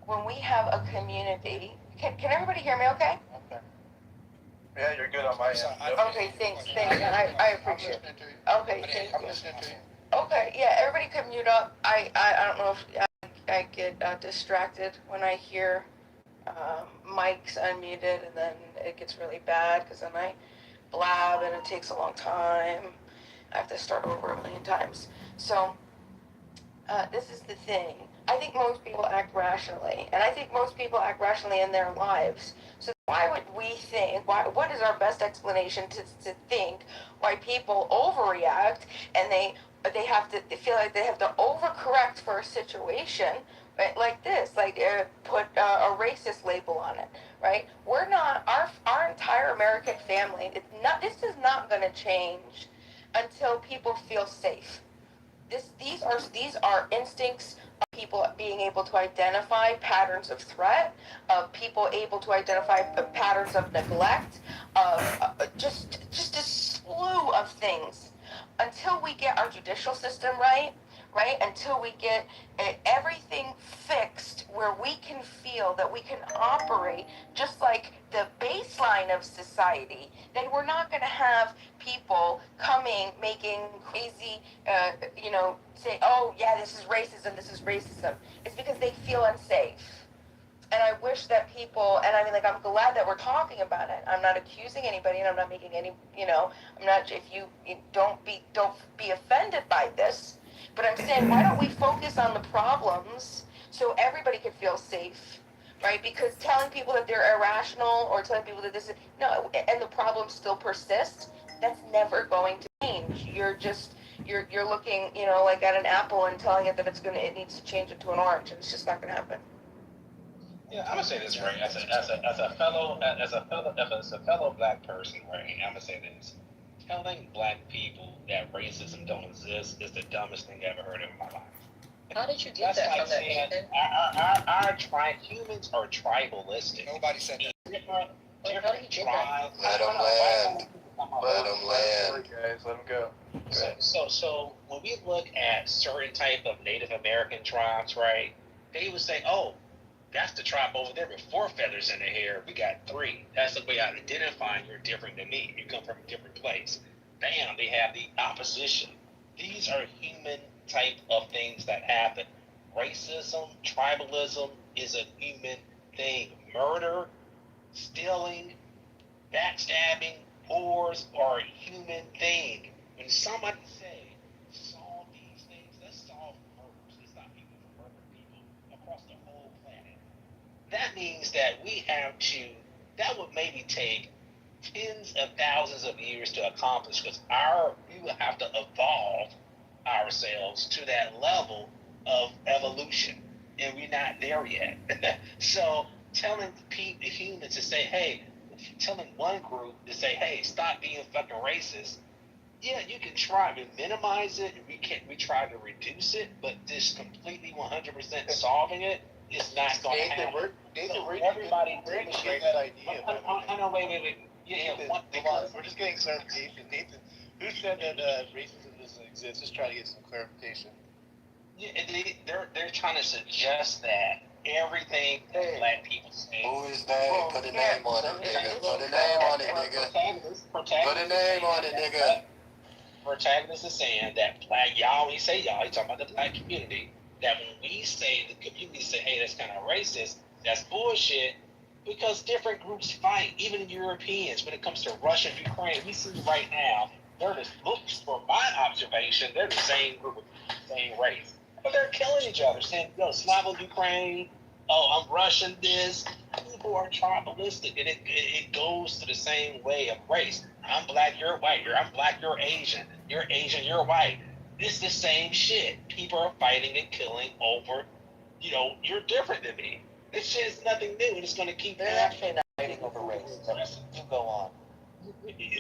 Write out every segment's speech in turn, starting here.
When we have a community, can everybody hear me okay? Okay. Yeah, you're good on my end. Okay, thanks. I appreciate it. Okay, thank you. I'm listening to you. Okay, yeah, everybody can mute up. I don't know if I get distracted when I hear mics unmuted, and then it gets really bad because then I blab and it takes a long time. I have to start over a million times. So this is the thing. I think most people act rationally, and I think most people act rationally in their lives. So why would we think? What is our best explanation to think why people overreact and they feel like they have to overcorrect for a situation, right? Like this, like put a racist label on it, right? We're not our entire American family. It's not. This is not going to change until people feel safe. These are instincts of people being able to identify patterns of threat, of people able to identify patterns of neglect, of just a slew of things. Until we get our judicial system right, until we get everything fixed where we can feel that we can operate just like the baseline of society, then we're not going to have people coming, making crazy, say, oh yeah, this is racism. It's because they feel unsafe. And I wish that people, and I mean, like, I'm glad that we're talking about it. I'm not accusing anybody, and I'm not making any, I'm not, if you don't be offended by this, but I'm saying, why don't we focus on the problems so everybody can feel safe, right? Because telling people that they're irrational or telling people that this is, no, and the problem still persists, that's never going to change. You're looking, like at an apple and telling it that it needs to change into an orange, and it's just not going to happen. Yeah, I'm gonna say this, right? As a fellow black person, right? I'm gonna say this: telling black people that racism don't exist is the dumbest thing I ever heard in my life. How did you get that from that, Nathan? Humans are tribalistic. Nobody said that. Different tribes. Let them land. Let them land. Guys, let them go. So when we look at certain type of Native American tribes, right? They would say, oh, that's the tribe over there with 4 feathers in their hair. We got 3. That's the way I identify you're different than me. You come from a different place. Bam, they have the opposition. These are human type of things that happen. Racism, tribalism is a human thing. Murder, stealing, backstabbing, wars are a human thing. When somebody say, solve these things, let's solve murders. Let's stop people from murdering people across the whole planet. That means that that would maybe take tens of thousands of years to accomplish, because we will have to evolve ourselves to that level of evolution, and we're not there yet. So telling the humans to say, hey, telling one group to say, hey, stop being fucking racist, yeah, you can try to minimize it, we try to reduce it, but just completely 100% solving it is not going to happen. Everybody demonstrate that idea. Wait. Yeah, we're just getting clarification. Nathan, who said that racism doesn't exist? Just trying to get some clarification. Yeah, they're trying to suggest that everything that black people say. Who is that? Put a name on it, nigga. Put a name on it, nigga. Put a name on it, nigga. Protagonist is saying that y'all, when you say y'all, you're talking about the black community, that when we say, the community say, hey, that's kind of racist, that's bullshit, because different groups fight, even Europeans, when it comes to Russia and Ukraine. We see right now, they're the looks, from my observation, they're the same group, same race. But they're killing each other, saying, yo, Slavo Ukraine, oh, I'm Russian this. People are tribalistic, and it goes to the same way of race. I'm black, you're white. I'm black, you're Asian. You're Asian, you're white. It's the same shit. People are fighting and killing over, you're different than me. This shit is nothing new, and it's going to keep happening. They're actually not fighting over race. You go on.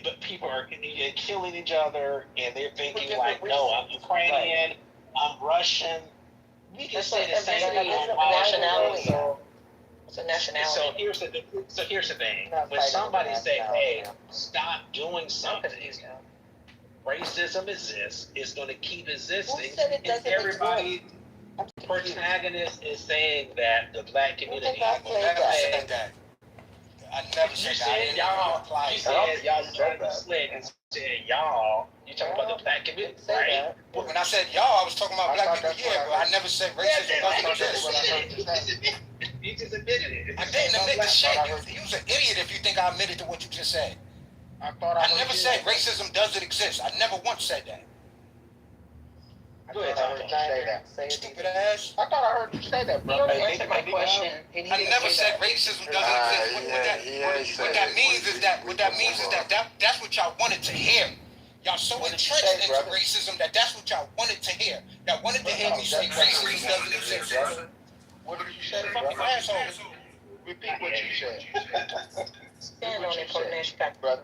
But people are killing each other, and they're thinking like, no, I'm Ukrainian, I'm Russian. We can say the same thing. Nationality. It's a nationality. So here's the thing. When somebody say, hey, stop doing something, racism exists, it's going to keep existing. Who said it doesn't exist? protagonist is saying that the black community. I never said that. I never You said that. said y'all. You said y'all trying to slick and said y'all. You talking about the black community, right? When I said y'all, I was talking about black people, yeah, but I never said racism doesn't exist. You just admitted it. I didn't admit the shit. You was an idiot if you think I admitted to what you just said. I never said racism doesn't exist. I never once said that. Go ahead, Tom. Stupid ass. I thought I heard you say that, bro. You already answered my question. I never said racism doesn't exist. What that means is that that's what y'all wanted to hear. Y'all so entrenched into racism that's what y'all wanted to hear. Y'all wanted to hear me say racism doesn't exist. What did you say, Fucking bro? assholes. Repeat what you said. Stand on it for the next time. Brother.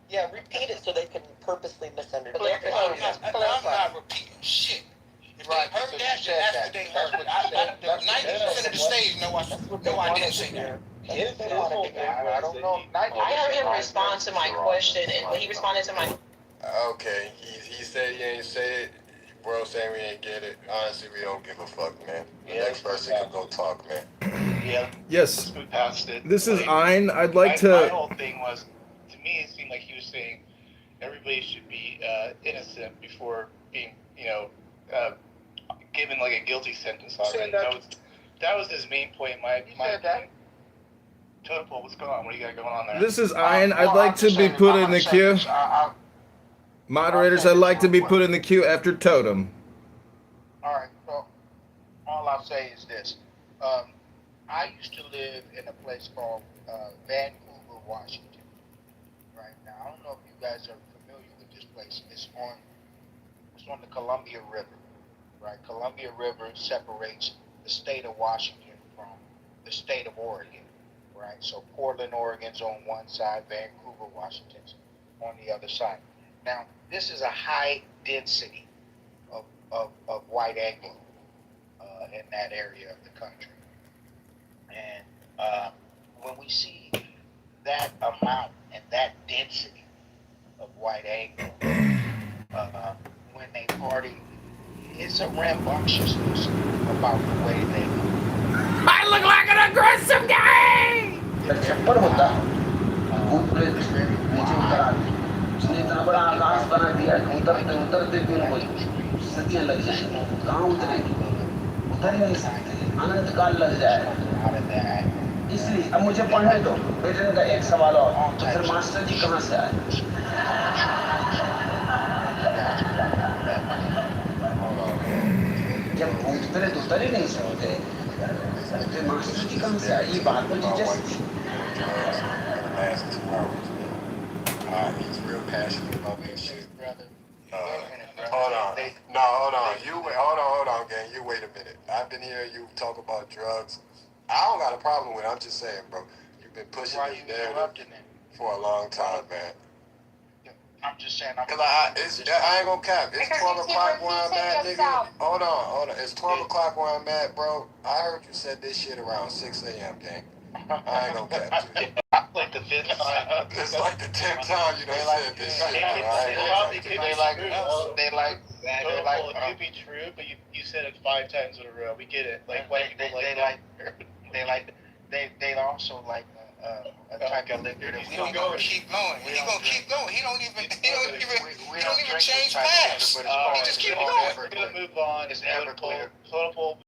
Yeah, repeat it so they can purposely misunderstand. I'm not repeating shit. If they heard that, then that's what they heard. 90% of the stage know I didn't say that. I don't know. I heard him respond to my question, and when he responded to my Okay, he said he ain't say it. Bro saying we ain't get it. Honestly, we don't give a fuck, man. The next person can go talk, man. Yeah. Yes, We passed it. this is Like, Ein. I'd like my to. whole thing was, to me, it seemed like he was saying everybody should be innocent before being, given like a guilty sentence already. That was his main point. My opinion. Total, what's going on? What do you got going on there? This is Ein. I'd like to be put in the queue. Moderators, I'd like to be put in the queue after Totem. All right. So all I'll say is this: I used to live in a place called Vancouver, Washington. Right now, I don't know if you guys are familiar with this place. It's on the Columbia River. Right, Columbia River separates the state of Washington from the state of Oregon. Right, so Portland, Oregon's on one side, Vancouver, Washington's on the other side. Now, this is a high density of white Anglo in that area of the country. And when we see that amount and that density of white Anglo, when they party, it's a rambunctiousness about the way they I look like an aggressive guy! छप्पर होता ऊपर नीचे उतर आते उसने इतना बड़ा आकाश बना दिया उतरते उतरते फिर वही सदियां लग जाएंगी कहाँ उतरेंगे उतर ही नहीं सकते अनंत काल लग जाए इसलिए अब मुझे पढ़ने दो बेटे का एक सवाल और तो फिर मास्टर जी कहाँ से आए जब भूत उतरे तो उतर ही नहीं सकते फिर मास्टर जी कहाँ से आए ये बात मुझे just Last 2 hours. He's real passionate about that shit. Hold on. No, hold on. Hold on, gang. You wait a minute. I've been hearing you talk about drugs. I don't got a problem with it. I'm just saying, bro. You've been pushing this narrative for a long time, man. I'm just saying. Cause I ain't gonna cap. It's 12 o'clock where I'm at, nigga. Hold on. It's 12 o'clock where I'm at, bro. I heard you said this shit around 6 a.m., gang. I ain't gonna cap to you. Like the 5th time. It's like the 10th time you done said this shit. It could be true, but you said it 5 times in a row. We get it. Like white people they also like a type of liquor that we don't Go keep going. He gonna keep going. He don't even change paths. He just keep going. We're gonna move on. It's Everclear.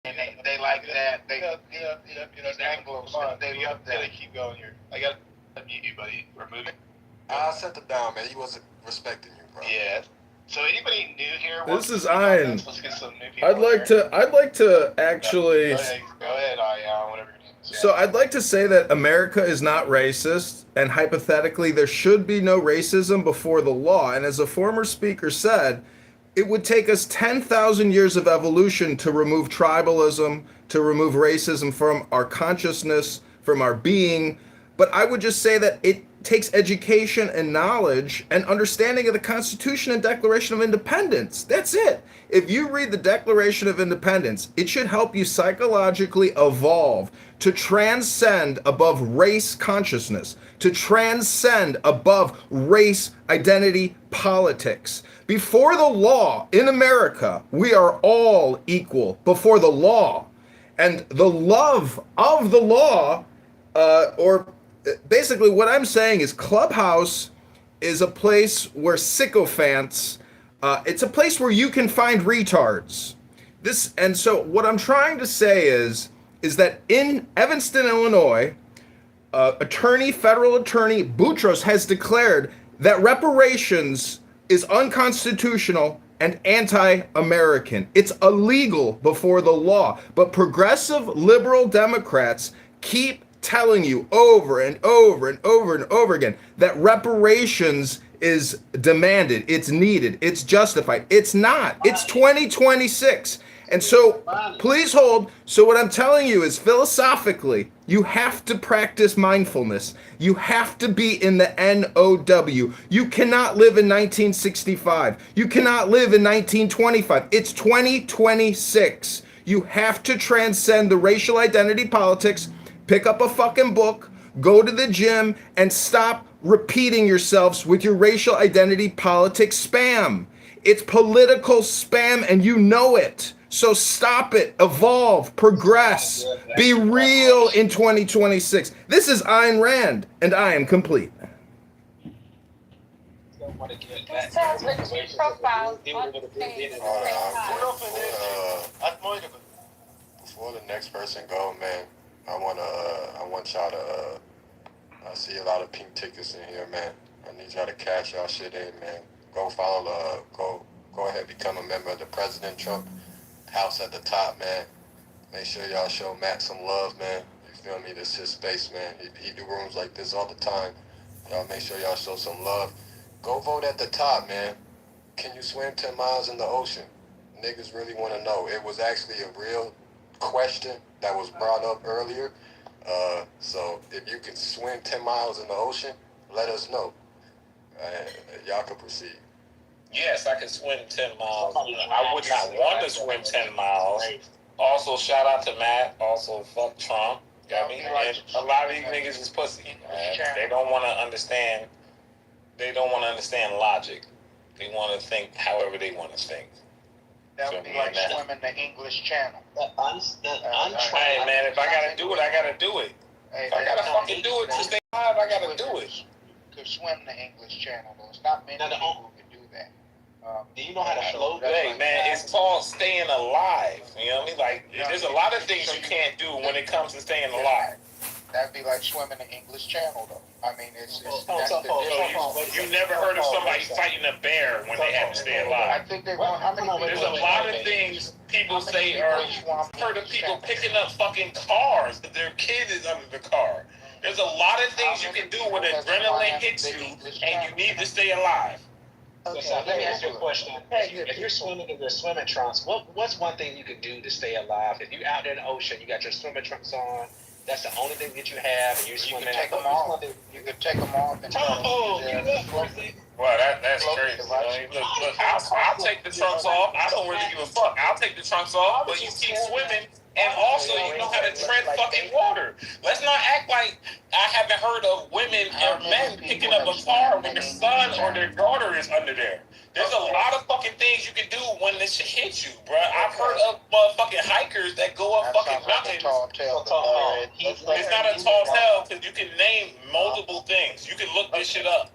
And they like that. They Anglos. They love that. Keep going here. I gotta mute you, buddy. We're moving. I set him down, man. He wasn't respecting you, bro. Yeah. So anybody new here? This is Ein. Let's get some new people. I'd like to actually. Go ahead, whatever your name is. So I'd like to say that America is not racist, and hypothetically, there should be no racism before the law. And as a former speaker said, it would take us 10,000 years of evolution to remove tribalism, to remove racism from our consciousness, from our being. But I would just say that takes education and knowledge and understanding of the Constitution and Declaration of Independence. That's it. If you read the Declaration of Independence, it should help you psychologically evolve to transcend above race consciousness, to transcend above race identity politics. Before the law in America, we are all equal before the law. And the love of the law, or basically what I'm saying is Clubhouse is a place where sycophants, it's a place where you can find retards. And so what I'm trying to say is that in Evanston, Illinois, federal attorney Boutros has declared that reparations is unconstitutional and anti-American. It's illegal before the law. But progressive liberal Democrats keep telling you over and over and over and over again that reparations is demanded, it's needed, it's justified. It's not. It's 2026. And so please hold. So what I'm telling you is philosophically, you have to practice mindfulness. You have to be in the NOW. You cannot live in 1965. You cannot live in 1925. It's 2026. You have to transcend the racial identity politics, pick up a fucking book, go to the gym, and stop repeating yourselves with your racial identity politics spam. It's political spam and you know it. So stop it, evolve, progress, be real in 2026. This is Ayn Rand, and I am complete. This sounds like two profiles. Before the next person go, man, I want y'all to. I see a lot of pink tickets in here, man. I need y'all to cash y'all shit in, man. Go follow go ahead, become a member of the President Trump house at the top, man. Make sure y'all show Matt some love, man. You feel me? This is his space, man. He do rooms like this all the time. Y'all make sure y'all show some love. Go vote at the top, man. Can you swim 10 miles in the ocean? Niggas really want to know. It was actually a real question that was brought up earlier. So if you can swim 10 miles in the ocean, let us know. Y'all can proceed. Yes, I can swim 10 miles. I would not want to swim 10 miles. Also, shout out to Matt. Also, fuck Trump. I mean, and a lot of these niggas is pussy. They don't want to understand. They don't want to understand logic. They want to think however they want to think. That would be like swimming the English Channel. Hey, man, if I got to do it, I got to do it. If I got to fucking do it to stay alive, I got to do it. Could swim the English Channel, though. It's not many people who can do that. Do you know how to float? Hey, man, it's called staying alive. You know what I mean? Like, there's a lot of things you can't do when it comes to staying alive. That'd be like swimming the English Channel, though. I mean, that's the difference. You never heard of somebody fighting a bear when they have to stay alive. I think they want. How many? There's a lot of things people say are. I've heard of people picking up fucking cars because their kid is under the car. There's a lot of things you can do when adrenaline hits you and you need to stay alive. Okay, So let me ask you a question. If you're swimming in your swimming trunks, what's one thing you could do to stay alive? If you're out there in the ocean, you got your swimming trunks on, that's the only thing that you have, and you're swimming. You can take them off. You can take them off. And well, that's crazy. Look, I'll take the trunks off. I don't really give a fuck. I'll take the trunks off, but you keep swimming. And also, you know how to tread fucking water. Let's not act like I haven't heard of women or men picking up a car when their son or their daughter is under there. There's a lot of fucking things you can do when this shit hits you, bro. I've heard of motherfucking hikers that go up fucking mountains. It's not a tall tale because you can name multiple things. You can look this shit up.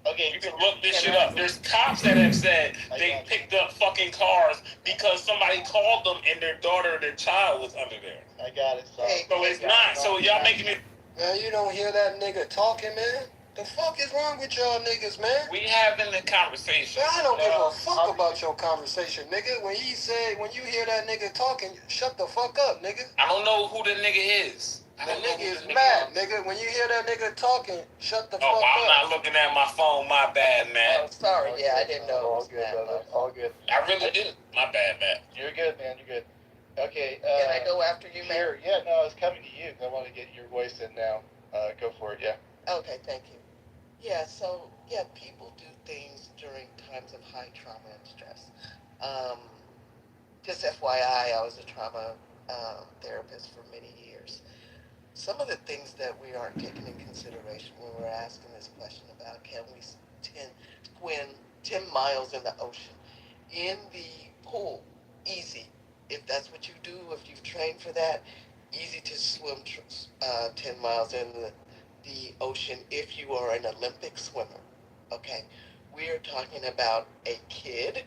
Okay, you can look this shit up. There's cops that have said they picked up fucking cars because somebody called them and their daughter or their child was under there. I got it. So it's not. So y'all making it. Man, you don't hear that nigga talking, man? The fuck is wrong with y'all niggas, man? We having the conversation. Man, I don't give a fuck about your conversation, nigga. When you hear that nigga talking, shut the fuck up, nigga. I don't know who the nigga is. The nigga is mad, nigga. When you hear that nigga talking, shut the fuck up. Oh, I'm not looking at my phone. My bad, man. Oh, sorry. Yeah, I didn't know. All good, brother. All good. I really did. My bad, man. You're good, man. You're good. Okay. Can I go after you, man? Sure. Yeah, no, I was coming to you. I want to get your voice in now. Go for it, yeah. Okay, thank you. Yeah, so yeah, people do things during times of high trauma and stress. Um, just FYI, I was a trauma therapist for many years. Some of the things that we aren't taking in consideration when we're asking this question about can we 10, swim 10 miles in the ocean, in the pool, easy. If that's what you do, if you've trained for that, easy to swim 10 miles in the ocean if you are an Olympic swimmer. Okay, we are talking about a kid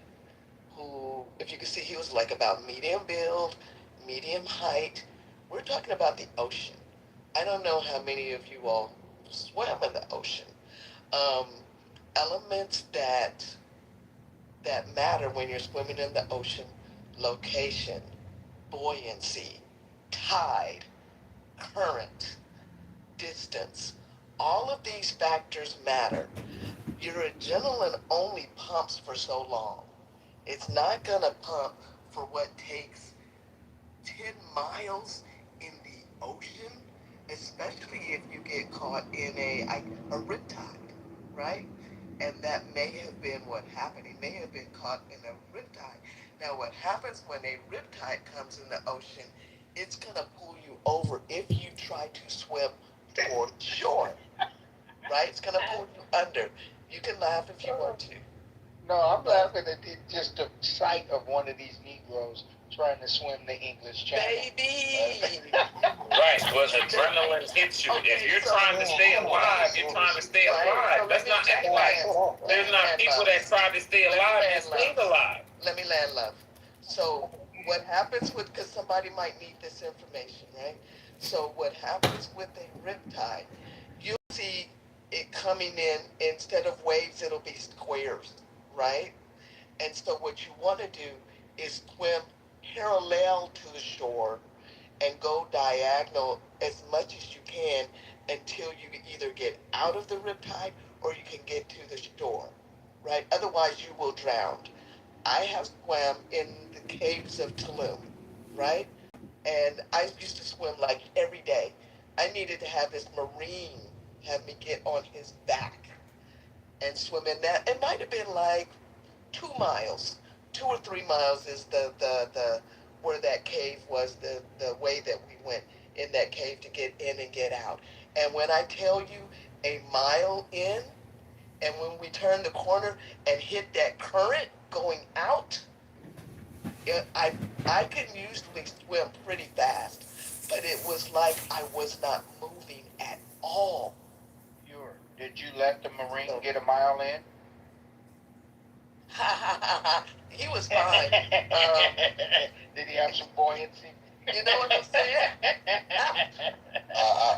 who, if you can see, he was like about medium build, medium height. We're talking about the ocean. I don't know how many of you all swim in the ocean. Um, Elements that matter when you're swimming in the ocean: location, buoyancy, tide, current, distance. All of these factors matter. Your adrenaline only pumps for so long. It's not gonna pump for what takes 10 miles in the ocean, especially if you get caught in a riptide, right? And that may have been what happened. He may have been caught in a riptide. Now, what happens when a riptide comes in the ocean, it's going to pull you over if you try to swim toward shore, right? It's going to pull you under. You can laugh if you want to. No, I'm laughing at just the sight of one of these Negroes trying to swim the English Channel. Baby! Right, but adrenaline hits you. Okay, If you're so- trying to stay alive, you're trying to stay Right, alive. so Let's let me not act just like land. there's not people that try to stay alive and stay alive. Let me land, love. So what happens with, because somebody might need this information, right? So what happens with a riptide, you'll see it coming in, instead of waves, it'll be squares, right? And so what you want to do is swim parallel to the shore and go diagonal as much as you can until you either get out of the riptide or you can get to the shore, right? Otherwise, you will drown. I have swam in the caves of Tulum, right? And I used to swim like every day. I needed to have this Marine have me get on his back and swim in that. It might have been like 2 miles, 2 or 3 miles is the where that cave was, the way that we went in that cave to get in and get out. And when I tell you a mile in, and when we turned the corner and hit that current going out, I can usually swim pretty fast, but it was like I was not moving at all. Did you let the Marine get a mile in? He was fine. Did he have some buoyancy? You know what I'm saying?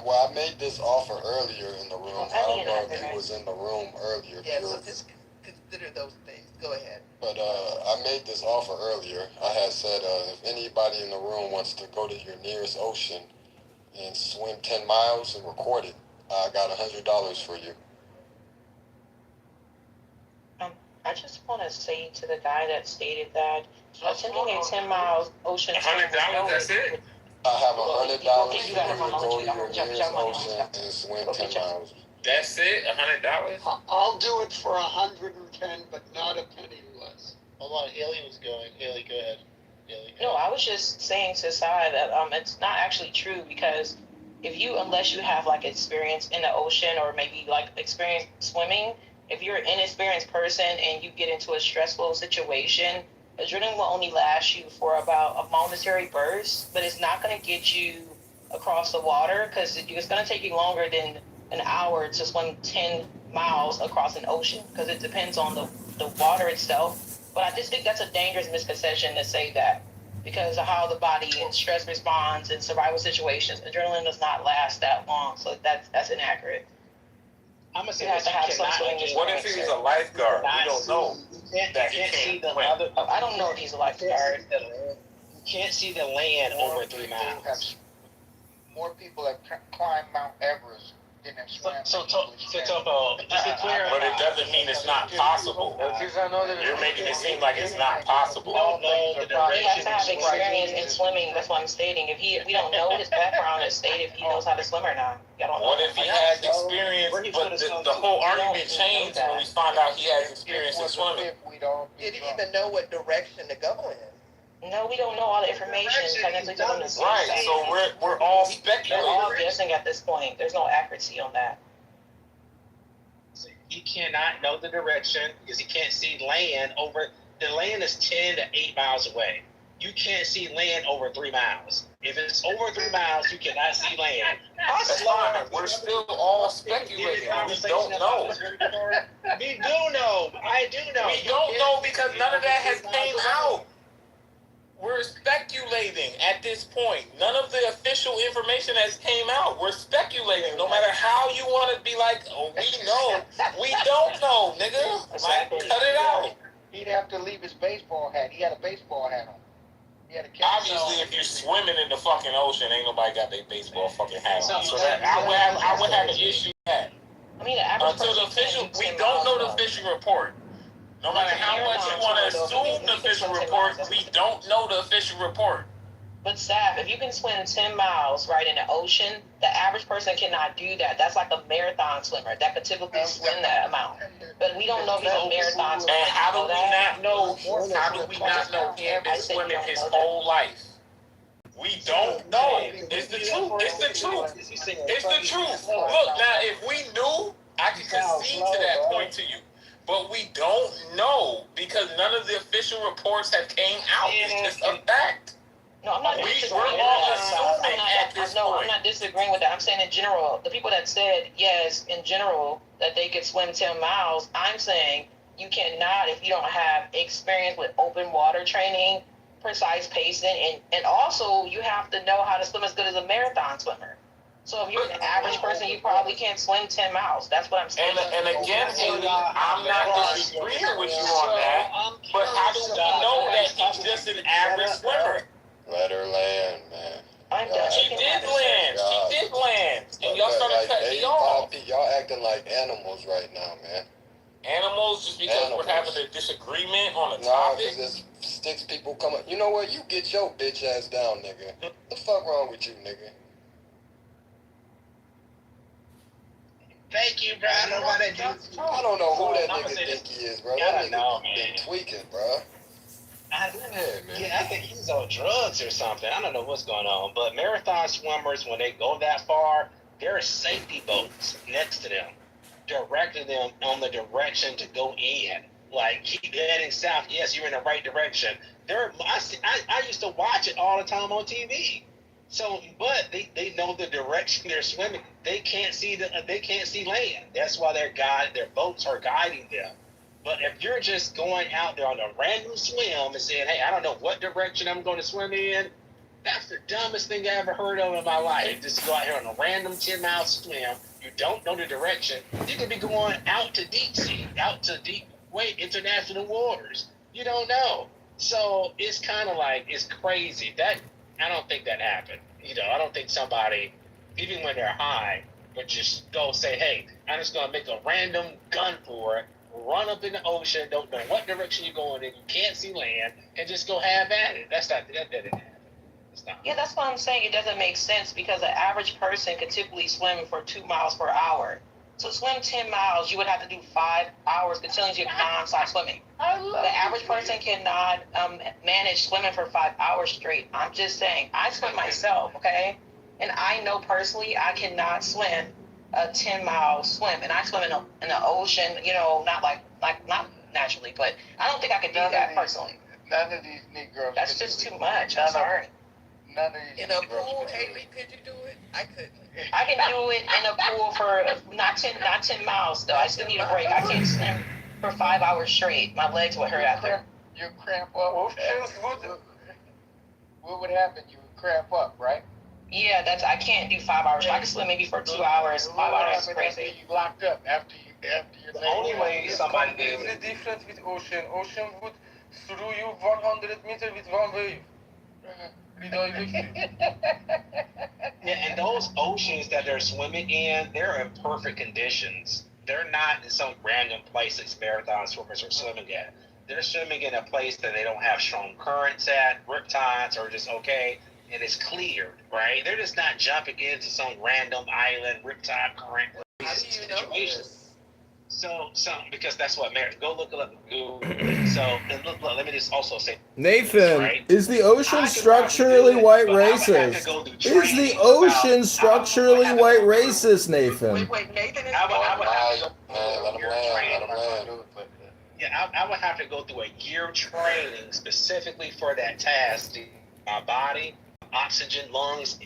Well, I made this offer earlier in the room. I don't know if he was in the room earlier. Yeah, so just consider those things. Go ahead. But I made this offer earlier. I had said if anybody in the room wants to go to your nearest ocean and swim 10 miles and record it, I got $100 for you. I just want to say to the guy that stated that attending a 10-mile ocean swim. $100, that's it? I have $100 for You you got to it, go to Mama. your nearest ocean and swim 10 miles. That's it? $100? I'll do it for 110, but not a penny less. Hold on, Haley was going. Haley, go ahead. Haley, No, I was just saying to Sai that it's not actually true, because unless you have like experience in the ocean or maybe like experience swimming, if you're an inexperienced person and you get into a stressful situation, adrenaline will only last you for about a momentary burst, but it's not going to get you across the water, because it's going to take you longer than an hour to swim 10 miles across an ocean, because it depends on the water itself. But I just think that's a dangerous misconception to say that, because of how the body and stress responds in survival situations. Adrenaline does not last that long, so that's inaccurate. I'm gonna say You have to have some sort of what if he was a lifeguard? We don't know. You can't see the other. I don't know if he's a lifeguard. You can't see the land over 3 miles. More people have climbed Mount Everest then have swam. So Topo, just to clarify. But it doesn't mean it's not possible. You're making it seem like it's not possible. We don't know the He has direction. to have experience in swimming. That's what I'm stating. We don't know his background to state if he knows how to swim or not. I don't know. What if he has experience, but the whole argument changed when we found out he has experience in swimming? Did he even know what direction to go in? No, we don't know all the information. Technically, Right, so we're all They're speculating. all guessing at this point. There's no accuracy on that. He cannot know the direction because he can't see land over. The land is 10 to 8 miles away. You can't see land over 3 miles. If it's over 3 miles, you cannot see land. That's fine. We're still all speculating. We don't know. We do know. I do know. We don't know because none of that has came out. We're speculating at this point. None of the official information has came out. We're speculating. No matter how you want to be like, oh, we know. We don't know, nigga. Like, cut it out. He'd have to leave his baseball hat. He had a baseball hat on. He had a cap. Obviously, if you're swimming in the fucking ocean, ain't nobody got their baseball fucking hat on. So that I would have an issue with that. I mean, the average Until the official, we don't know the official report. No matter how much you want to assume the official report, we don't know the official report. But Saf, if you can swim 10 miles right in the ocean, the average person cannot do that. That's like a marathon swimmer that could typically swim that amount. But we don't know if he's a marathon swimmer. And how do we not know? How do we not know he had been swimming his whole life? We don't know. It's the truth. It's the truth. It's the truth. Look, now, if we knew, I could concede to that point to you. But we don't know because none of the official reports have came out. It's just a fact. No, I'm not disagreeing with that. I'm not disagreeing with that. I'm saying in general, the people that said, yes, in general, that they could swim 10 miles, I'm saying you cannot if you don't have experience with open water training, precise pacing, and also you have to know how to swim as good as a marathon swimmer. So if you're an average person, you probably can't swim 10 miles. That's what I'm saying. And again, Haley, I'm not disagreeing with you on that, but how do we know that he's just an average swimmer? Let her land, man. She did land. She did land. And y'all started cutting me off. Y'all acting like animals right now, man. Animals just because we're having a disagreement on a No, topic? because there's 6 people coming. You know what? You get your bitch ass down, nigga. What the fuck wrong with you, nigga? Thank you, bro. I don't know why that dude. I don't know who that nigga think he is, bro. That nigga been tweaking, bro. I think he's on drugs or something. I don't know what's going on. But marathon swimmers, when they go that far, there are safety boats next to them, directing them on the direction to go in. Like, keep heading south. Yes, you're in the right direction. I used to watch it all the time on TV. So, but they know the direction they're swimming. They can't see land. That's why their boats are guiding them. But if you're just going out there on a random swim and saying, hey, I don't know what direction I'm going to swim in, that's the dumbest thing I ever heard of in my life. Just go out here on a random 10-mile swim. You don't know the direction. You could be going out to deep sea, out to international waters. You don't know. So it's kind of like, it's crazy. I don't think that happened. I don't think somebody, even when they're high, would just go say, hey, I'm just going to make a random gun for it, run up in the ocean, don't know what direction you're going in, you can't see land, and just go have at it. That didn't happen. Yeah, that's what I'm saying. It doesn't make sense because the average person could typically swim for 2 miles per hour. So swim 10 miles, you would have to do 5 hours continuously non-stop swimming. The average person cannot manage swimming for 5 hours straight. I'm just saying, I swim myself, okay? And I know personally I cannot swim a 10-mile swim. And I swim in the ocean, not naturally, but I don't think I could do that personally. None of these Negroes. That's just too much. I'm sorry. None of these In a pool, Haley, could you do it? I couldn't. I can do it in a pool for not 10 miles though. I still need a break. I can't swim for 5 hours straight. My legs would hurt after. You cramp up. What would happen? You would cramp up, right? Yeah, I can't do 5 hours. I can swim maybe for 2 hours. 5 hours is crazy. You locked up after you're The only way somebody did completely different with ocean. Ocean would throw you 100 meters with one wave. Yeah, and those those oceans that they're swimming in, they're in perfect conditions. They're not in some random place that marathon swimmers are swimming at. They're swimming in a place that they don't have strong currents at, riptides are just okay, and it's cleared, right? They're just not jumping into some random island, riptide current situation. So, because that's what go look it up. So, and look, let me just also say, Nathan, this, right? is the ocean structurally white racist? Is the ocean structurally white racist, Nathan? Wait, Nathan is I would have to Let him land. Yeah, I would have to go through a year training specifically for that task. My body, oxygen, lungs,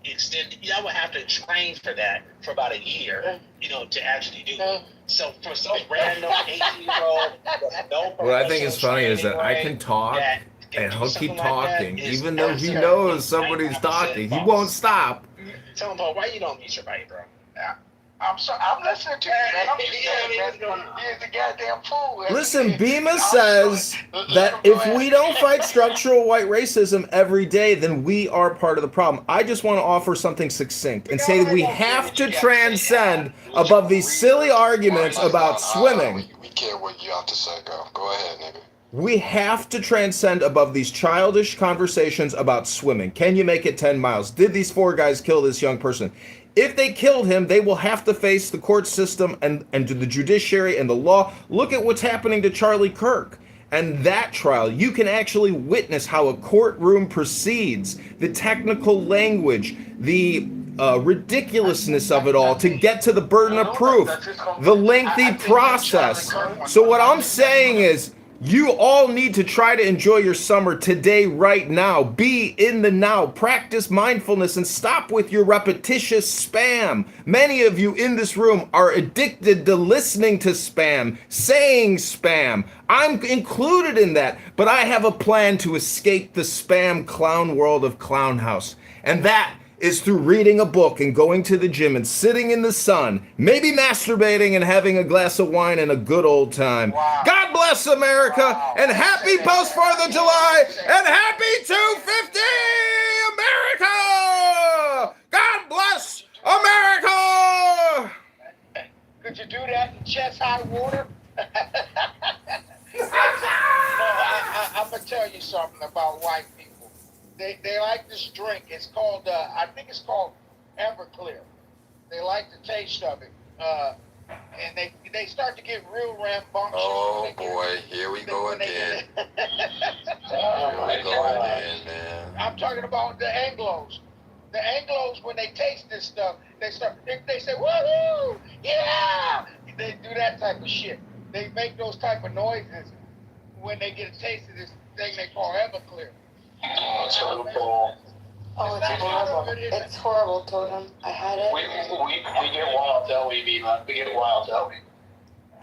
extend. I would have to train for that for about a year, to actually do it. So for some random 18-year-old with no What I think is funny is that I can talk and he'll keep talking, even though he knows somebody's talking. He won't stop. Tell him, Paul, why you don't mute your mic, bro? I'm listening to you, man. I'm just saying, man. He's a goddamn fool. Listen, Bima says that if we don't fight structural white racism every day, then we are part of the problem. I just want to offer something succinct and say that we have to transcend above these silly arguments about swimming. We care what you have to say, girl. Go ahead, nigga. We have to transcend above these childish conversations about swimming. Can you make it 10 miles? Did these 4 guys kill this young person? If they killed him, they will have to face the court system and to the judiciary and the law. Look at what's happening to Charlie Kirk. And that trial, you can actually witness how a courtroom proceeds, the technical language, the ridiculousness of it all to get to the burden of proof, the lengthy process. So what I'm saying is, you all need to try to enjoy your summer today, right now. Be in the now. Practice mindfulness and stop with your repetitious spam. Many of you in this room are addicted to listening to spam, saying spam. I'm included in that, but I have a plan to escape the spam clown world of Clown House. And that is through reading a book and going to the gym and sitting in the sun, maybe masturbating and having a glass of wine and a good old time. Wow. God bless America, and happy post 4th of July, and happy 250 America! God bless America! Could you do that in chest high water? I'm going to tell you something about white people. They like this drink. It's called, I think it's called Everclear. They like the taste of it. And they start to get real rambunctious. Oh boy, here we go again. Man. I'm talking about the Anglos. The Anglos, when they taste this stuff, they say, woohoo, yeah! They do that type of shit. They make those type of noises when they get a taste of this thing they call Everclear. Oh, it's horrible. Oh, it's horrible. It's horrible, Totem. I had it. We get wild, don't we, Viva? We get wild, don't we?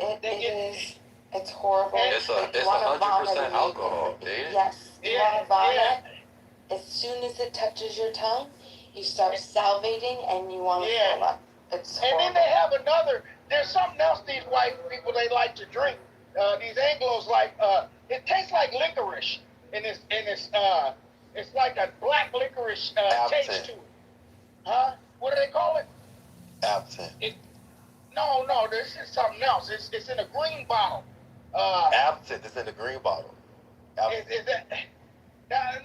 It is. It's horrible. It's 100% alcohol, dude. Yes. You want to vomit? As soon as it touches your tongue, you start salivating and you want to throw up. It's horrible. And then they have there's something else these white people, they like to drink. These Anglos like, it tastes like licorice. And it's like a black licorice taste to it. Huh? What do they call it? Absinthe. No, this is something else. It's in a green bottle. Absinthe is in the green bottle. Is that?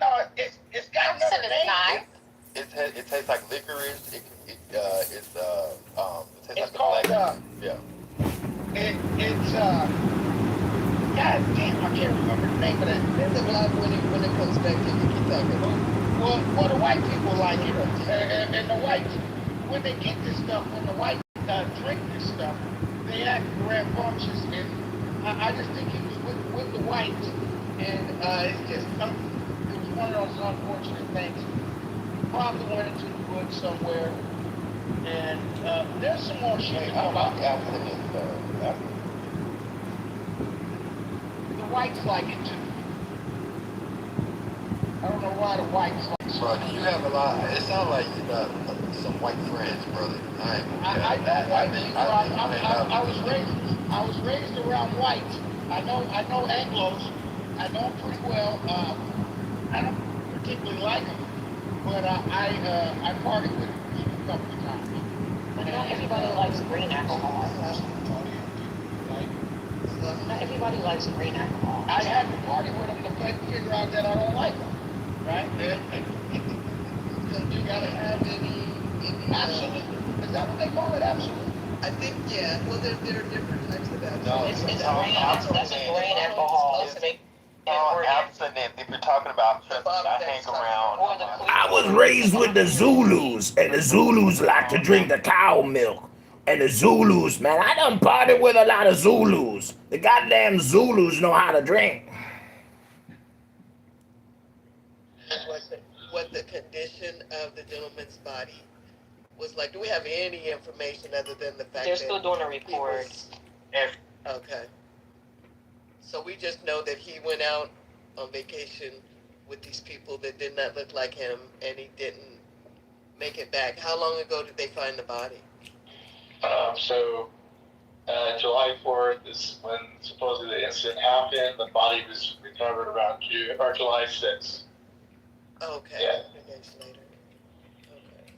No, it's got another name. It tastes like licorice. It tastes it's like called, black. Yeah. God damn, I can't remember the name of that. There's a lot when it comes back to you keep talking. Well, the white people like it. And the whites, when they get this stuff, when the whites drink this stuff, they act rambunctious. And I just think he was with the whites. And it's just, it was one of those unfortunate things. He probably went into the woods somewhere. And there's some more shit about that. Whites like it too. I don't know why the whites like it. Brother, you have a lot. It sounds like you got some white friends, brother. I know white people. I was raised around whites. I know Anglos. I know them pretty well. I don't particularly like them, but I partied with him a couple of times. Not everybody likes green alcohol. Not everybody likes green alcohol. I had to party with him to figure out that I don't like him. Right? You gotta have any absolute. Is that what they call it? Absolute? I think, yeah. Well, there are different types of that. No, It's green. That's a green alcohol. It's make abstinent. If you're talking about I hang around. I was raised with the Zulus, and the Zulus like to drink the cow milk. And the Zulus, man, I done partied with a lot of Zulus. The goddamn Zulus know how to drink. What the condition of the gentleman's body was like. Do we have any information other than the fact they're that still doing a report? Okay. So we just know that he went out on vacation with these people that did not look like him, and he didn't make it back. How long ago did they find the body? July 4th is when supposedly the incident happened. The body was recovered around July 6th. Okay. Yeah. 3 days later. Okay.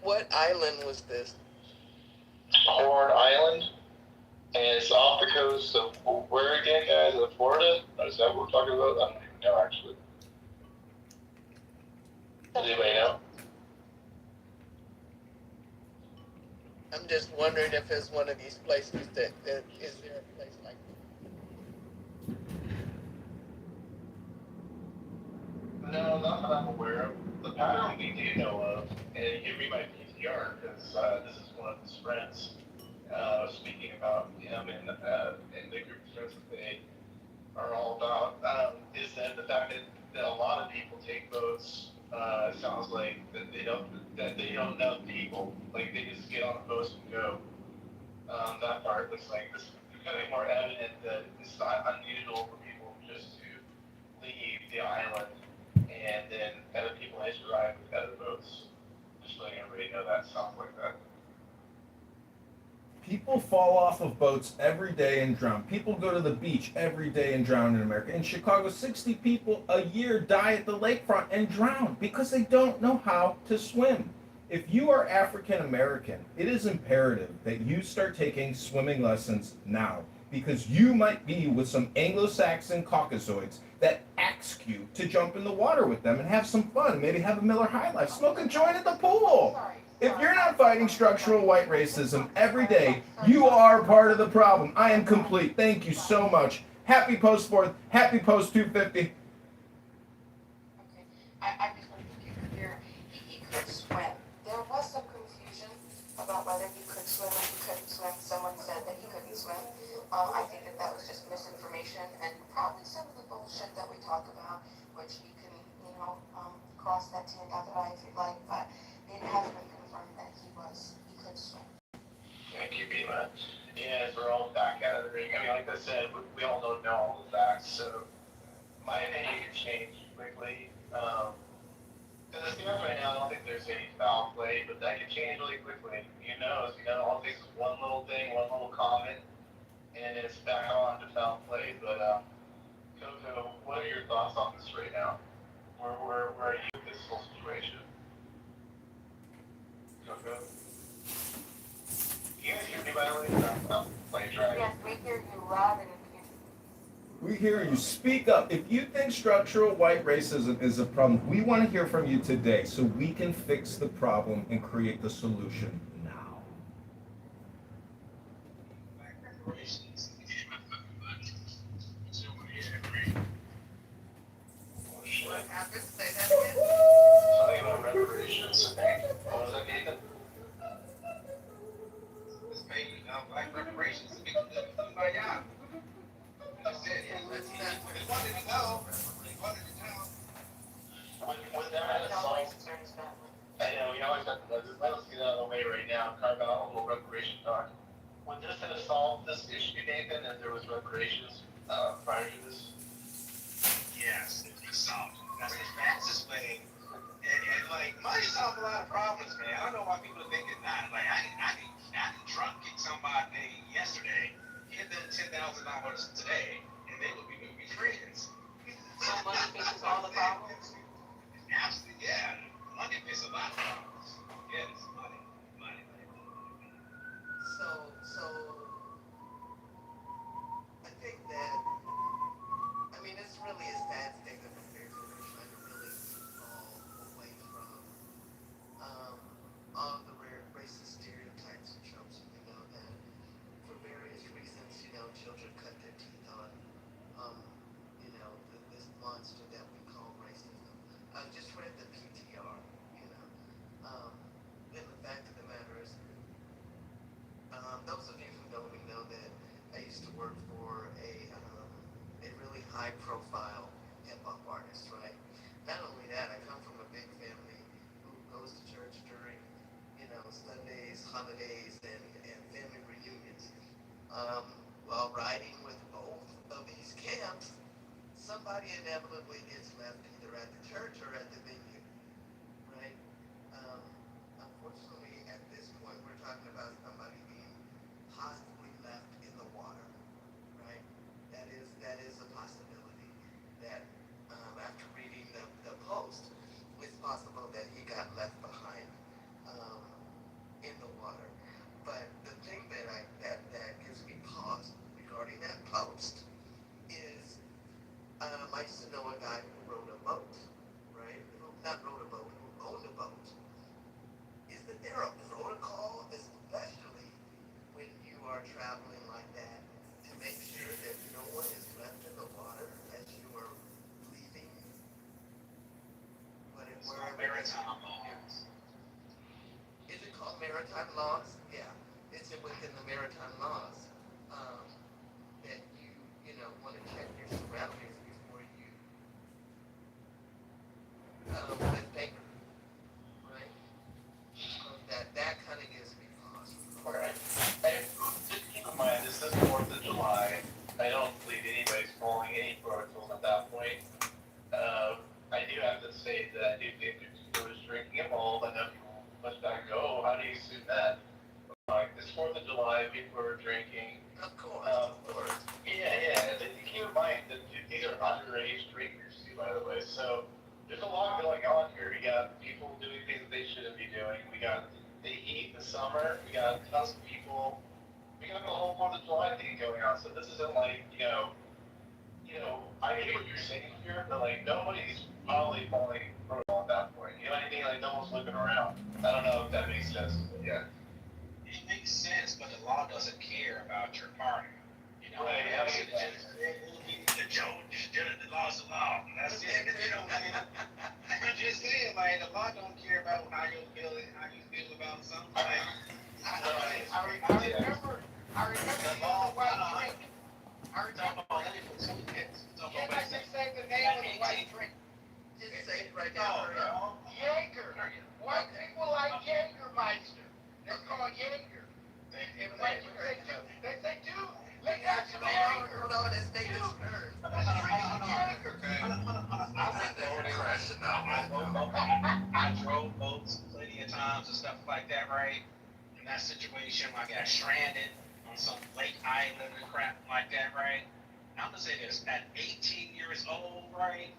What island was this? Horn Island, and it's off the coast of where again, guys? Of Florida? Is that what we're talking about? I don't even know actually. Does anybody know? I'm just wondering if it's one of these places that is there a place like No, not that I'm aware of. The pattern we do know of, and you can read my PTR because this is one of his friends speaking about him and the group of friends that they are all about, is that the fact that a lot of people take boats. Sounds like that they don't know people. Like they just get on the boats and go. That part looks like this is becoming more evident that it's not unusual for people just to leave the island and then other people has arrived with other boats. Just letting everybody know that sounds like that. People fall off of boats every day and drown. People go to the beach every day and drown in America. In Chicago, 60 people a year die at the lakefront and drown because they don't know how to swim. If you are African American, it is imperative that you start taking swimming lessons now, because you might be with some Anglo-Saxon Caucasoids that ask you to jump in the water with them and have some fun, maybe have a Miller High Life, smoke a joint at the pool. If you're not fighting structural white racism every day, you are part of the problem. I am complete. Thank you so much. Happy post 4th. Happy post 250. Okay. I just want to keep it here. He could swim. There was some confusion about whether he could swim or he couldn't swim. Someone said that he couldn't swim. I think that was just misinformation and probably some of the bullshit that we talk about, which you can, cross that to your other eye if you'd like, but it hasn't been confirmed that he could swim. Thank you, Bima. Yeah, we're all back out of the ring. I mean, like I said, we all don't know all the facts, so my opinion can change quickly. Because as of right now, I don't think there's any foul play, but that can change really quickly. All it takes is one little thing, one little comment, and it's back on to foul play. But Coco, what are your thoughts on this right now? Where are you with this whole situation? Coco? Can you guys hear me, by the way? I'm playing Dragon. Yes, we hear you loud and clear. We hear you. Speak up. If you think structural white racism is a problem, we want to hear from you today so we can fix the problem and create the solution now. Reparations. what happened? Say that again. Something about reparations. What was that, Nathan? This baby, black reparations to be done by y'all. I said, yeah, let's see. He wanted to know. He wanted to know. With that assault, I know, we always have to, let's get out of the way right now, carve out a little reparation talk. Would this have solved this issue, Nathan, if there was reparations prior to this? Yes, it was solved. That's the fastest way. And like, money solves a lot of problems, man. I don't know why people think it's not. Like, I can drunk kick somebody yesterday, give them $10,000 today, and they would be friends. So money fixes all the problems? Absolutely, yeah. high-profile hip-hop artist, right? Not only that, I come from a big family who goes to church during, Sundays, holidays, and family reunions. While riding with both of these camps, somebody inevitably gets left either at the church or at the venue, right? Unfortunately, at this point, we're talking about somebody being possibly left in the water, right? That is a possibility. That after reading the post, it's possible that he got left behind in the water. But the thing that gives me pause regarding that post is I used to know a guy who rode a boat, right? Who not rode a boat, who owned a boat. Is that there a protocol, especially when you are traveling like that, to make sure that no one is left in the water as you are leaving? Maritime laws. Is it called maritime laws? Yeah, it's within the maritime laws that you want to check your surroundings before you lift anchor, right? That kind of gives me pause. Alright. Just keep in mind, this is 4th of July. I don't believe anybody's following any protocols at that point. I do have to say that I do think there was drinking involved. I know people must not go. How do you assume that? It's 4th of July, people are drinking. Of course. Yeah. Keep in mind that these are underage drinkers too, by the way. So there's a lot going on here. We got people doing things that they shouldn't be doing. We got the heat, the summer. We got tons of people. We got the whole 4th of July thing going on. So this isn't like, I get what you're saying here, but like nobody's probably following protocol at that point. You know what I mean? Like no one's looking around. I don't know if that makes sense. But yeah. It makes sense, but the law doesn't care about your partner. Right. The law's the law. That's it. I'm just saying, like, the law don't care about how you feel about something. I remember the white drink. I remember. Can I just say the name of the white drink? Just say it right now. Jaeger. White people like Jägermeister. They're called Jaeger. And white people they say, dude, let's have some Jaeger. Hold on, it's David's turn. Let's drink some Jaeger. I drove boats plenty of times and stuff like that, right? In that situation, I got stranded on some lake island and crap like that, right? I'm gonna say this: at 18 years old, right,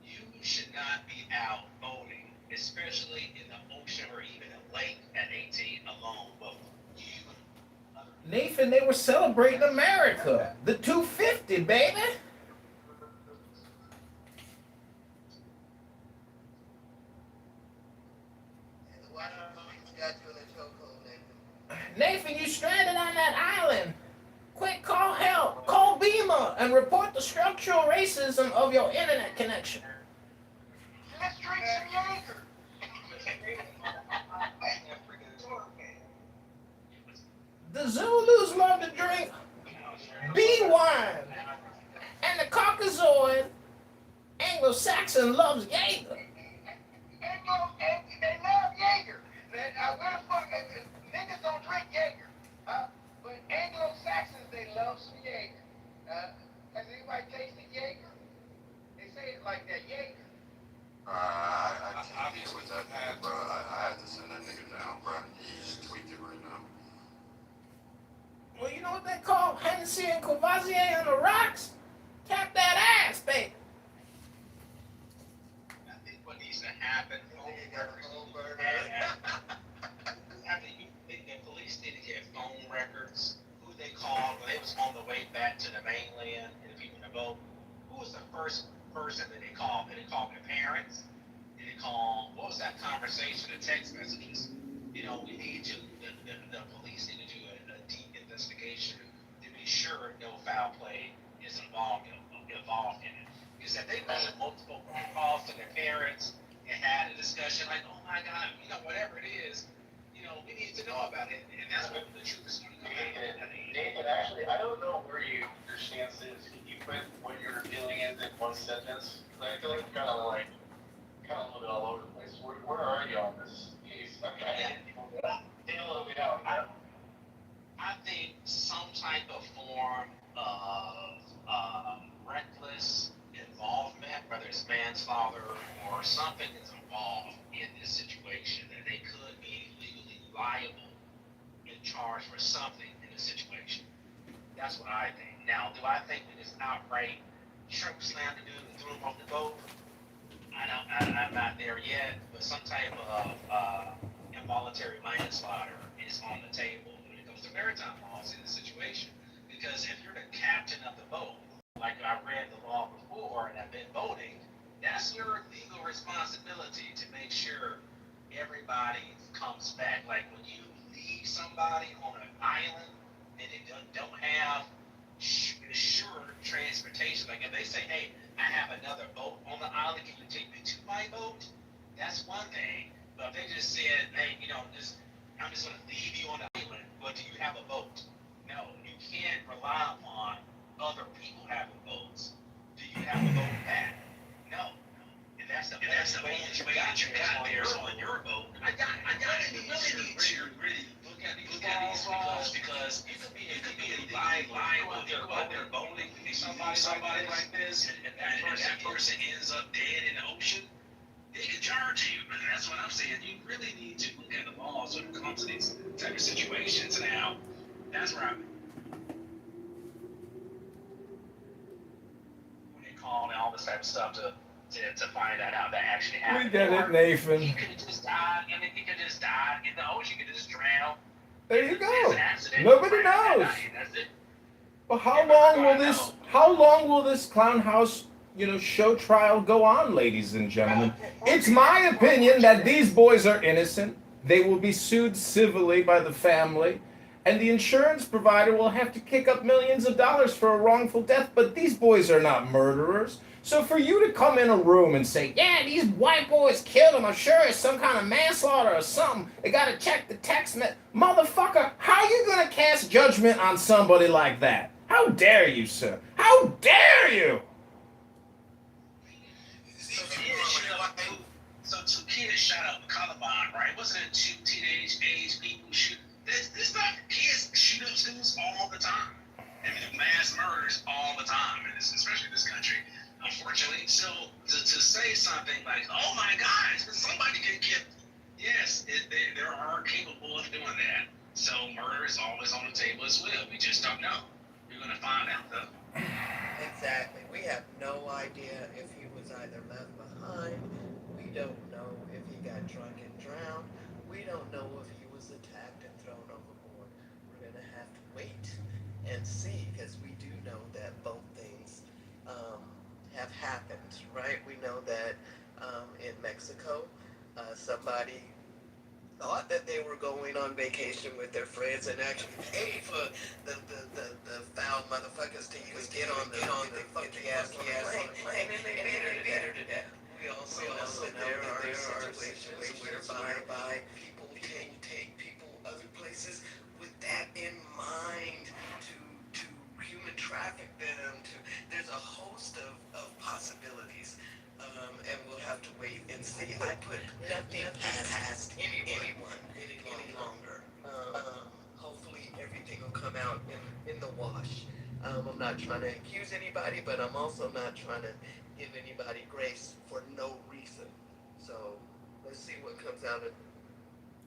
you should not be out boating, especially in the ocean or even a lake at 18 alone. But Nathan, they were celebrating America. The 250, baby. Nathan, you stranded on that island. Quick, call help. Call Beamer and report the structural racism of your internet connection. Let's drink some Jaeger. The Zulus love to drink bee wine. And the Caucasoid Anglo-Saxon loves Jaeger. They love Jaeger. Where the fuck, niggas don't drink Jaeger. But Anglo-Saxons, they love some Jaeger. Has anybody tasted Jaeger? They say it like that, Jaeger. I can't deal with that, man, bro. I have to send that nigga down, bro. He's tweaking right now. Well, you know what they call Hennessy and Courvoisier on the rocks? Tap that ass, baby. I think what needs to happen, the police need to get phone records, who they called when they was on the way back to the mainland and the people in the boat. Who was the first person that they called? Did they call their parents? Did they call, what was that conversation, the text messages? We need to, the police need to do a deep investigation to be sure no foul play is involved in it. Because if they made multiple calls to their parents and had a discussion like, oh my God, whatever it is, we need to know about it, and that's what the truth is going to come out. Nathan, actually, I don't know where your stance is. Can you put what you're dealing in one sentence? I feel like you're kind of a little bit all over the place. Where are you on this case? I'm trying to get people to a little bit out. I think some type of form of reckless involvement, whether it's manslaughter or something is involved in this situation, that they could be legally liable and charged for something in the situation. That's what I think. Now, do I think that it's outright shrimp slam the dude and threw him off the boat? I'm not there yet, but some type of involuntary manslaughter is on the table when it comes to maritime laws in the situation. Because if you're the captain of the boat, like I read the law before and I've been boating, that's your legal responsibility to make sure everybody comes back. Like when you leave somebody on an island and they don't have sure transportation, like if they say, hey, I have another boat on the island, can you take me to my boat? That's one thing. But if they just said, hey, I'm just going to leave you on the island, but do you have a boat? No, you can't rely upon other people having boats. Do you have a boat back? No. And that's the way that you got there is on your boat. I got it. You really need to look at these because it could be a liable out there boating somebody like this, and that person ends up dead in the ocean. They can charge you. And that's what I'm saying. You really need to look at the laws when it comes to these type of situations. Now, that's where I'm. When they call and all this type of stuff to find that out, that actually happened. We get it, Nathan. He could have just died, and he could just die in the ocean. He could just drown. There you go. Nobody knows. That's it. But how long will this clown house, show trial go on, ladies and gentlemen? It's my opinion that these boys are innocent. They will be sued civilly by the family, and the insurance provider will have to kick up millions of dollars for a wrongful death. But these boys are not murderers. So for you to come in a room and say, yeah, these white boys killed him, I'm sure it's some kind of manslaughter or something, they gotta check the text message. Motherfucker, how you gonna cast judgment on somebody like that? How dare you, sir? How dare you? So two kids shot up Columbine, right? Wasn't it two teenage age people shoot? This not kids shoot up schools all the time. I mean, mass murders all the time, and especially in this country, unfortunately. So to say something like, "Oh my gosh, somebody get killed," yes, they are capable of doing that. So murder is always on the table as well. We just don't know. We're gonna find out though. Exactly. We have no idea if he was either left behind. We don't know if he got drunk and drowned. We don't know if he was attacked and thrown overboard. We're gonna have to wait and see, because we do know that both things have happened, right? We know that in Mexico, somebody thought that they were going on vacation with their friends and actually paid for the foul motherfuckers to even get on the funky ass plane, and they beat her to death. We also know that there are situations whereby people can take people other places with that in mind to human traffic them. There's a host of possibilities. And we'll have to wait and see. I put nothing past anyone any longer. Hopefully everything will come out in the wash. I'm not trying to accuse anybody, but I'm also not trying to give anybody grace for no reason. So let's see what comes out of it.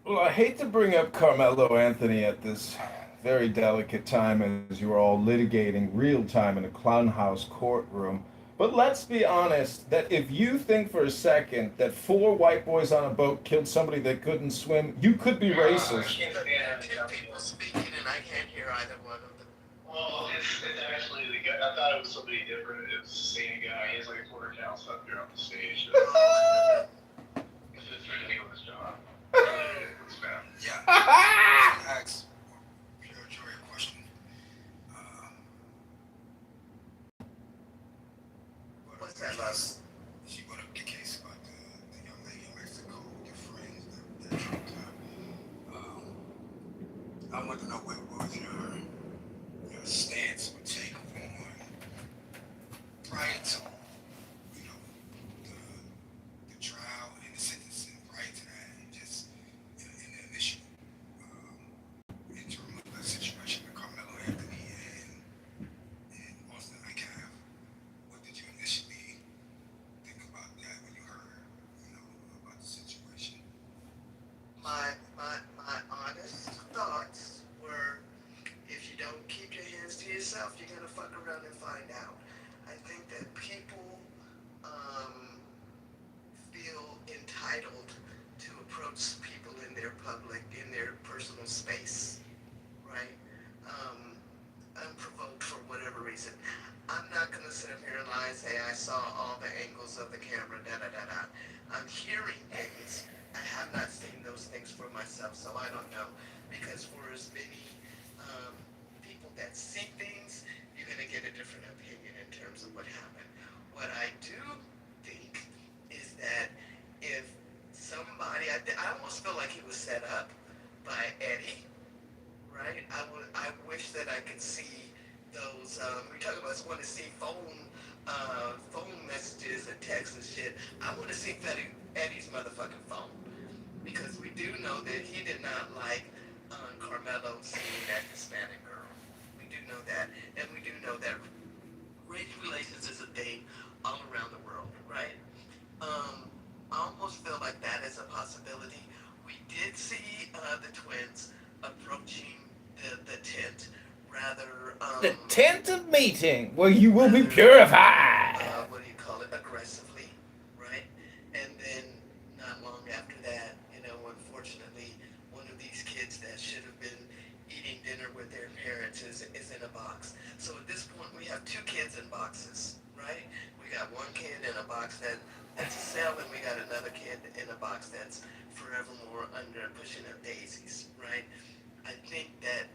Well, I hate to bring up Carmelo Anthony at this very delicate time as you are all litigating real time in a clown house courtroom. But let's be honest, that if you think for a second that 4 white boys on a boat killed somebody that couldn't swim, you could be racist. There are 2 people speaking and I can't hear either one of them. Well, it's actually the guy. I thought it was somebody different. It was the same guy. He has like a Twitter account up there on the stage. He's just trying to deal with his job. Yeah. Ask Joey a question. What's that? She brought up the case about the young lady in Mexico with your friends that dropped her. I want to know what was your stance or take on prior to the trial and the sentencing prior to that, and just in the initial interim of the situation with Carmelo Anthony and Austin Icahn. What did you initially think about that when you heard, about the situation? My honest thoughts were, if you don't keep your hands to yourself, you're gonna fuck around and find out. I think that people feel entitled to approach people in their personal space, right? Unprovoked for whatever reason. I'm not gonna sit up here and lie and say I saw all the angles of the camera, I'm hearing things. I have not seen those things for myself, so I don't know. Because for as many people that see things, you're gonna get a different opinion in terms of what happened. What I do think is that if somebody, I almost feel like he was set up by Eddie, right? I wish that I could see those. We talk about want to see phone messages and texts and shit. I want to see Eddie's motherfucking phone, because we do know that he did not like Carmelo seeing that Hispanic girl. We do know that, and we do know that race relations is a thing all around the world, right? I almost feel like that is a possibility. We did see the twins approaching the tent rather. The tent of meeting where you will be purified. What do you call it? Aggressively, right? And then not long after that, unfortunately, one of these kids that should have been eating dinner with their parents is in a box. So at this point, we have two kids in boxes, right? We got one kid in a box that's a cell, and we got another kid in a box that's forevermore under pushing up daisies, right? I think that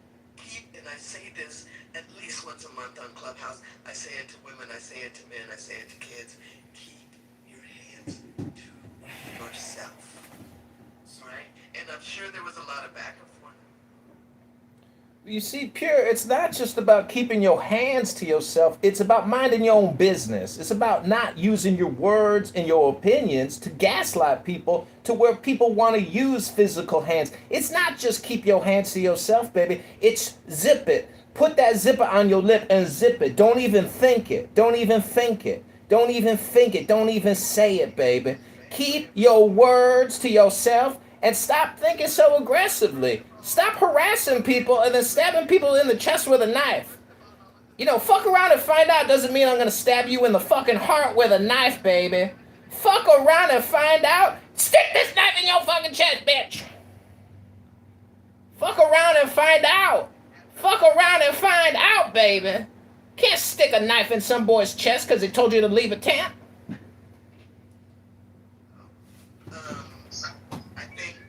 and I say this at least once a month on Clubhouse. I say it to women, I say it to men, I say it to kids. Keep your hands to yourself, right? And I'm sure there was a lot of back and forth. You see, Pure, it's not just about keeping your hands to yourself. It's about minding your own business. It's about not using your words and your opinions to gaslight people to where people want to use physical hands. It's not just keep your hands to yourself, baby. It's zip it. Put that zipper on your lip and zip it. Don't even think it. Don't even think it. Don't even think it. Don't even say it, baby. Keep your words to yourself and stop thinking so aggressively. Stop harassing people and then stabbing people in the chest with a knife. Fuck around and find out doesn't mean I'm gonna stab you in the fucking heart with a knife, baby. Fuck around and find out. Stick this knife in your fucking chest, bitch. Fuck around and find out. Fuck around and find out, baby. Can't stick a knife in some boy's chest because he told you to leave a tent.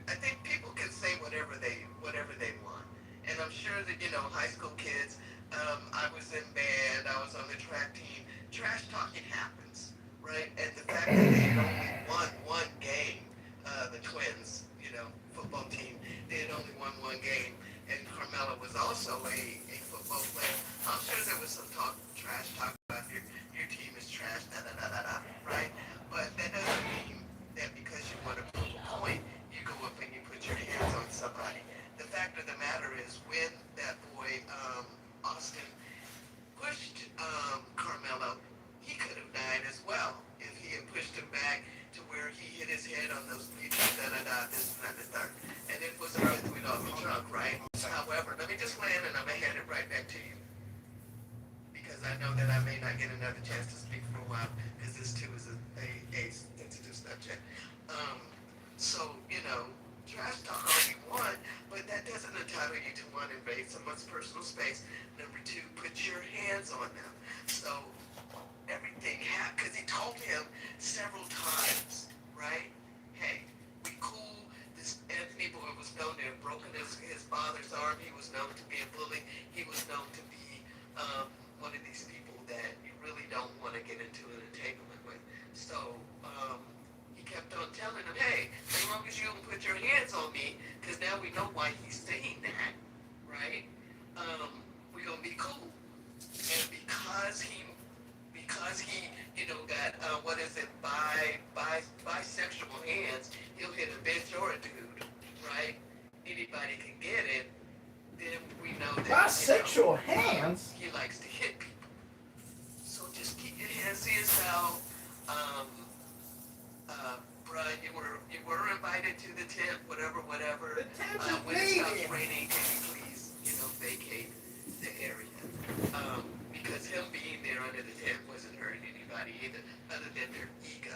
I think people can say whatever they want, and I'm sure that high school kids. I was in band. I was on the track team. Trash talking happens, right? And the fact that they had only won one game, the Twins, football team, they had only won one game, and Carmelo was also a football player. I'm sure there was some trash talk about your team is trash, right? But that doesn't mean that because you want to prove a point, you go up and you put your hands on somebody. The fact of the matter is, when that boy Austin pushed Carmelo, he could have died as well if he had pushed him back to where he hit his head on those bleachers, this and that, the third. And it was a fifth wheel off the trunk, right? However, let me just land and I'm going to hand it right back to you, because I know that I may not get another chance to speak for a while, because this too is a sensitive subject. So, trash talk all you want, but that doesn't entitle you to want to invade someone's personal space. Number two, put your hands on them. So everything happened because he told him several times, right? Hey, we cool. This Anthony boy was known to have broken his father's arm. He was known to be a bully. He was known to be one of these people that you really don't want to get into an entanglement with. So he kept on telling him, hey, as long as you don't put your hands on me, because now we know why he's saying that, right? We're gonna be cool. And because he, got what is it, bisexual hands, he'll hit a bitch or a dude, right? Anybody can get it. Then we know that Bisexual hands. he likes to hit people. So just keep your hands to yourself. Bruh, you were invited to the tent, whatever. The tent is When it stops meeting. raining, can you please, vacate the area? Because him being there under the tent wasn't hurting anybody either, other than their ego.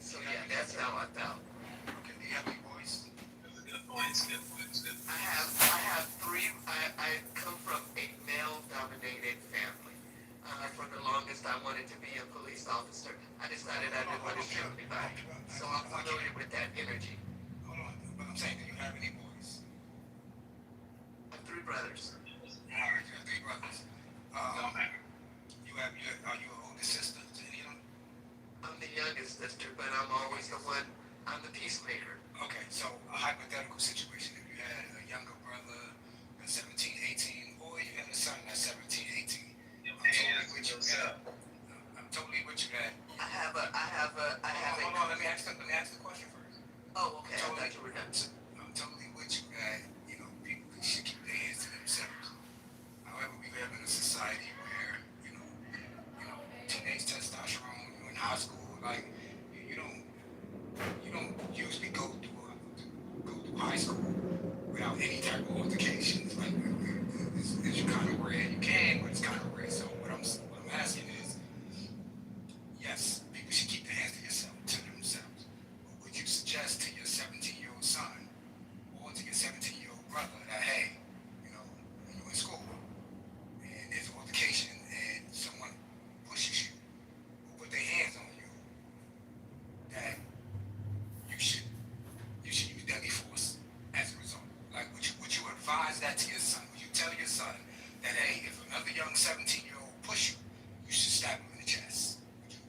So yeah, that's how I felt. Okay, do you have any voice? That's a good point. Good point. Good. I have three. I come from a male-dominated family. For the longest, I wanted to be a police officer. I decided I didn't want to shoot anybody. So I'm familiar with that energy. Hold on, but I'm saying, do you have any boys? I have three brothers. Alright, you have three brothers. Are you an older sister to any of them? I'm the youngest sister, but I'm always the one. I'm the peacemaker. Okay, so a hypothetical situation, if you had a younger brother that's 17, 18, or you had a son that's 17, 18. I'm totally with you that. I have a. Hold on, let me ask the question first. Oh, okay. I thought you were done. I'm totally with you that, people should keep their hands to themselves. However, we live in a society where, teenage testosterone, you're in high school, like, you don't usually go through high school without any type of altercations. Like, it's kind of rare. You can, but it's kind of rare. So what I'm asking is, yes, people should keep their hands to themselves. But would you suggest to your 17-year-old son or to your 17-year-old brother that, hey, when you're in school and there's an altercation and someone pushes you or put their hands on you, that you should use deadly force as a result? Like, would you advise that to your son? Would you tell your son that, hey, if another young 17-year-old push you, you should stab him in the chest?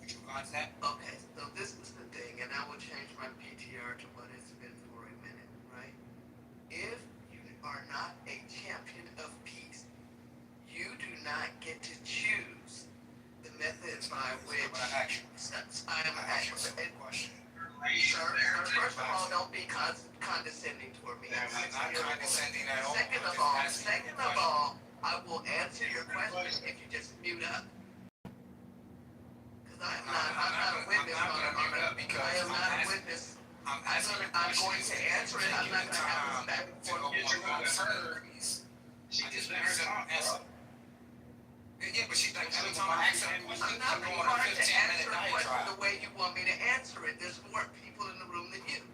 Would you advise that? Okay, so this is the thing, and I will change my PTR to what it's been for a minute, right? If you are not a champion of peace, you do not get to choose the methods by which I am actually. Sir, first of all, don't be condescending toward me. I'm not condescending at all. Second of all, I will answer your question if you just mute up. Because I'm not a witness. I am not a witness. I'm going to answer it. I'm not going to have this back and forth. She just answer. Yeah, but she's like, every time I ask her a question, I'm not going going on a to 15-minute answer a question diatribe. the way you want me to answer it. There's more people in the room than you.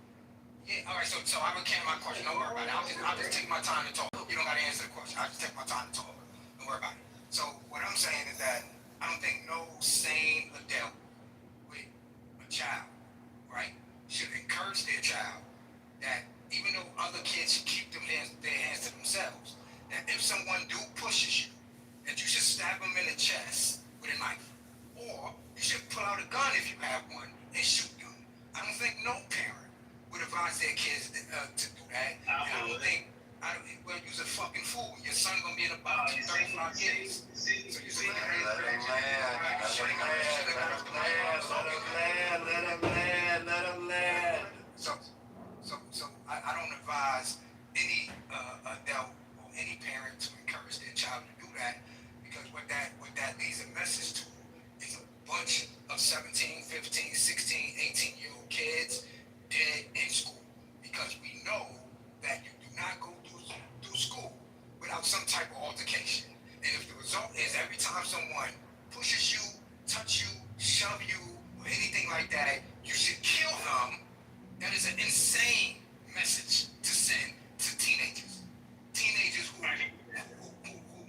Yeah, all right, so I will can my question. Don't worry about it. I'll just take my time to talk. You don't got to answer the question. I'll just take my time to talk. Don't worry about it. So what I'm saying is that I don't think no sane adult with a child, right, should encourage their child that even though other kids should keep their hands to themselves, that if someone pushes you, that you should stab them in the chest with a knife. Or you should pull out a gun if you have one and shoot them. I don't think no parent would advise their kids to do that. Well, you're a fucking fool. Your son gonna be in about 35 years. So you see, let him land. So I don't advise any adult or any parent to encourage their child to do that, because what that leaves a message to is a bunch of 17, 15, 16, 18-year-old kids dead in school, because we know that you do not go through school without some type of altercation. And if the result is every time someone pushes you, touch you, shove you, or anything like that, you should kill them, that is an insane message to send to teenagers. Teenagers who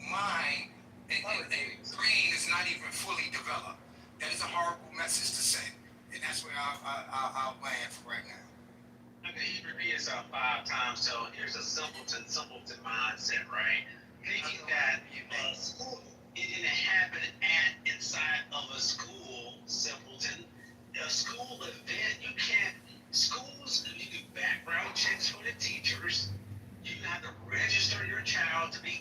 mind and brain is not even fully developed. That is a horrible message to send. And that's where I'll land for right now. Okay, you repeat yourself 5 times. So here's a simpleton mindset, right? Thinking that school, it didn't happen inside of a school, simpleton. A school event, you can't. Schools, you do background checks for the teachers. You have to register your child to be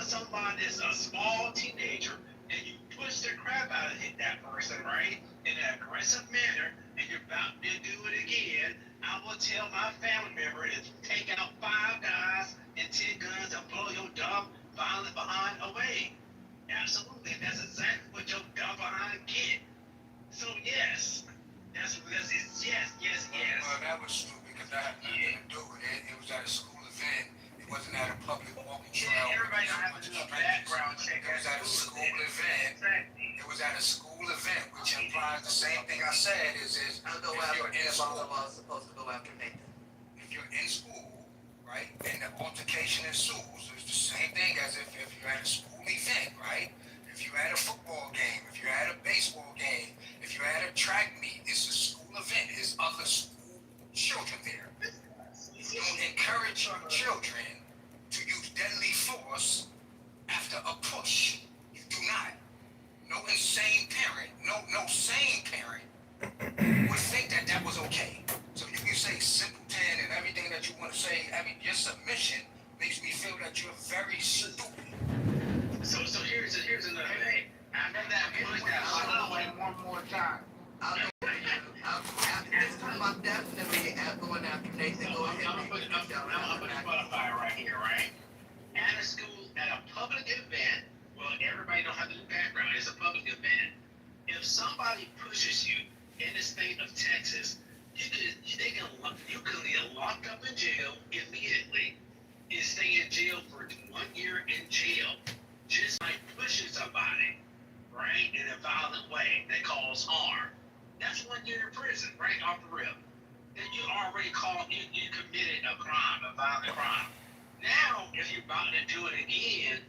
somebody is a small teenager and you push the crap out of that person, right, in an aggressive manner, and you're about to do it again, I will tell my family member to take out 5 guys and 10 guns and blow your dumb, violent behind away. Absolutely, that's exactly what your dumb behind get. So yes, that's yes. Well, that was stupid because that had nothing to do with it. It was at a school event. It wasn't at a public walking trail. Yeah, everybody don't have to do a background check. It was at a school event. It was at a school event, which implies the same thing I said is if you're in school, supposed to go after Nathan. if you're in school, right, and the altercation ensues, it's the same thing as if you're at a school event, right? If you're at a football game, if you're at a baseball game, if you're at a track meet, it's a school event. There's other school children there. You don't encourage your children to use deadly force after a push. You do not. No insane parent, no sane parent would think that that was okay. So you can say simpleton and everything that you want to say. I mean, your submission makes me feel that you're very stupid. So here's another thing. After that push, One more time. This time I'm definitely going after Nathan. Go ahead. I'm gonna put a qualifier right here, right? At a school, at a public event, well, everybody don't have to do background. It's a public event. If somebody pushes you in the state of Texas, you can get locked up in jail immediately and stay in jail for 1 year in jail, just by pushing somebody, right, in a violent way that causes harm. That's 1 year in prison, right off the rip. Then you already you committed a crime, a violent crime. Now, if you're about to do it again,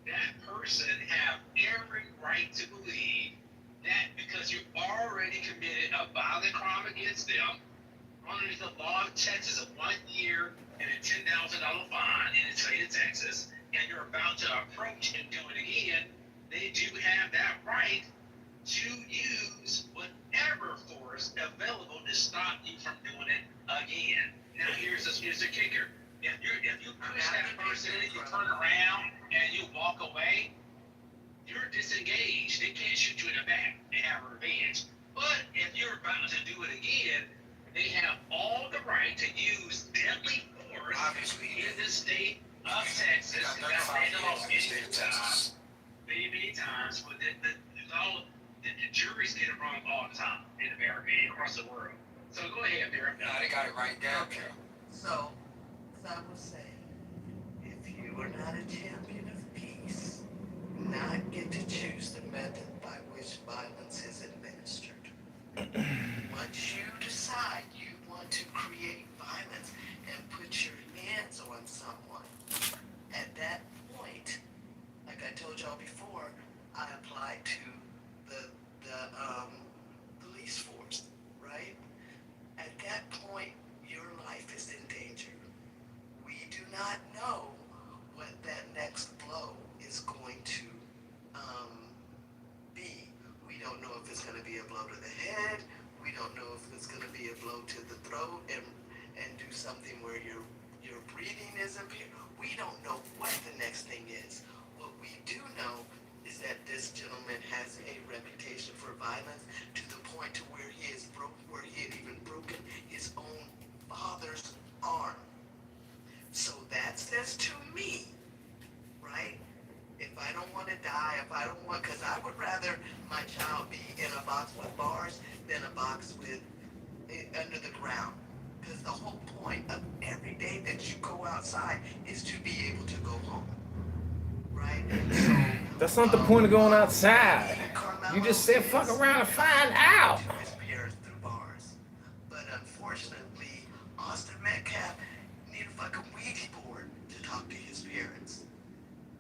that person have every right to believe that because you already committed a violent crime against them, underneath the law of Texas of 1 year and a $10,000 fine in the state of Texas, and you're about to approach and do it again, they do have that right to use whatever force available to stop you from doing it again. Now here's the kicker. If you push that person and you turn around and you walk away, you're disengaged. They can't shoot you in the back. They have revenge. But if you're about to do it again, they have all the right to use deadly force, obviously, in the state of Texas. That's made the law many times. But the juries get it wrong all the time in America and across the world. So go ahead, Barry. No, they got it right down. Okay. So, as I was saying, if you are not a champion of peace, not get to choose the method by which violence is administered. Once you decide you want to create violence and put your hands on someone, at that point, like I told y'all before, I applied to the police force, right? At that point, your life is in danger. We do not know what that next blow is going to be. We don't know if it's going to be a blow to the head. We don't know if it's going to be a blow to the throat and do something where your breathing is impaired. We don't know what the next thing is. What we do know is that this gentleman has a reputation for violence to the point to where he had even broken his own father's arm. So that says to me, right? If I don't want to die, because I would rather my child be in a box with bars than a box with under the ground. Because the whole point of every day that you go outside is to be able to go home, right? So that's not the point of going outside. You just said fuck around and find out. To his parents through bars, but unfortunately, Austin Metcalf need a fucking Ouija board to talk to his parents.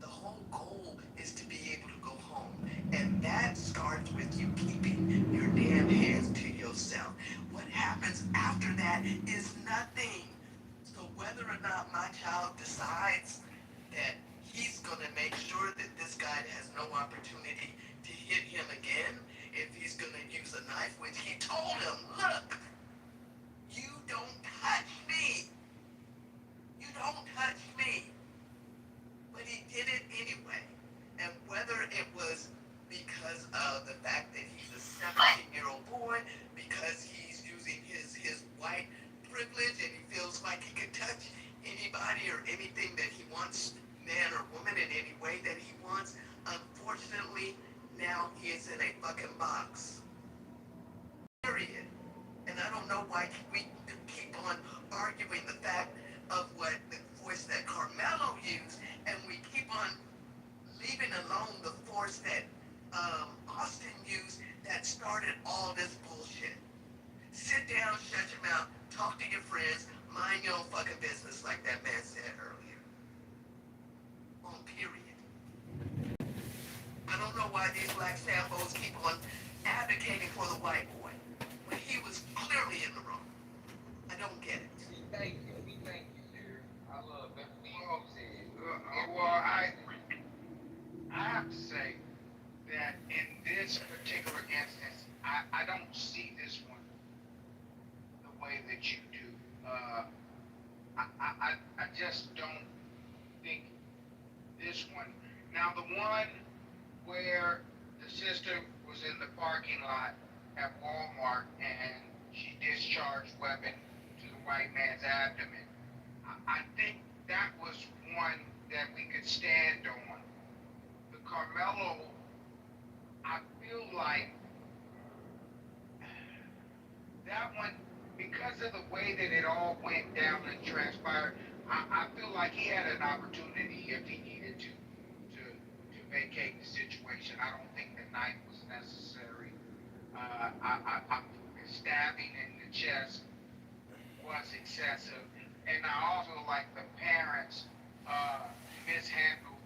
The whole goal is to be able to go home, and that starts with you keeping your damn hands to yourself. What happens after that is nothing. So whether or not my child decides that he's gonna make sure that this guy has no opportunity to hit him again, if he's gonna use a knife, which he told him, look, you don't touch me. You don't touch me. But he did it anyway. Unfortunately, now he is in a fucking box. Period. And I don't know why we keep on arguing the fact of what the force that Carmelo used, and we keep on leaving alone the force that Austin used that started all this bullshit. Sit down, shut your mouth, talk to your friends, mind your own fucking business, like that man said earlier. On period. I don't know why these black Sambos keep on advocating for the white boy when he was clearly in the wrong. I don't get it. Thank you. We thank you, sir. I love everything you said. Well, I have to say that in this particular instance, I don't see this one the way that you do. I just don't think this one. Now, the one where the sister was in the parking lot at Walmart and she discharged weapon to the white man's abdomen, I think that was one that we could stand on. The Carmelo, I feel like that one, because of the way that it all went down and transpired, I feel like he had an opportunity if he needed to vacate the situation. I don't think the knife was necessary. Stabbing in the chest was excessive, and I also like the parents mishandled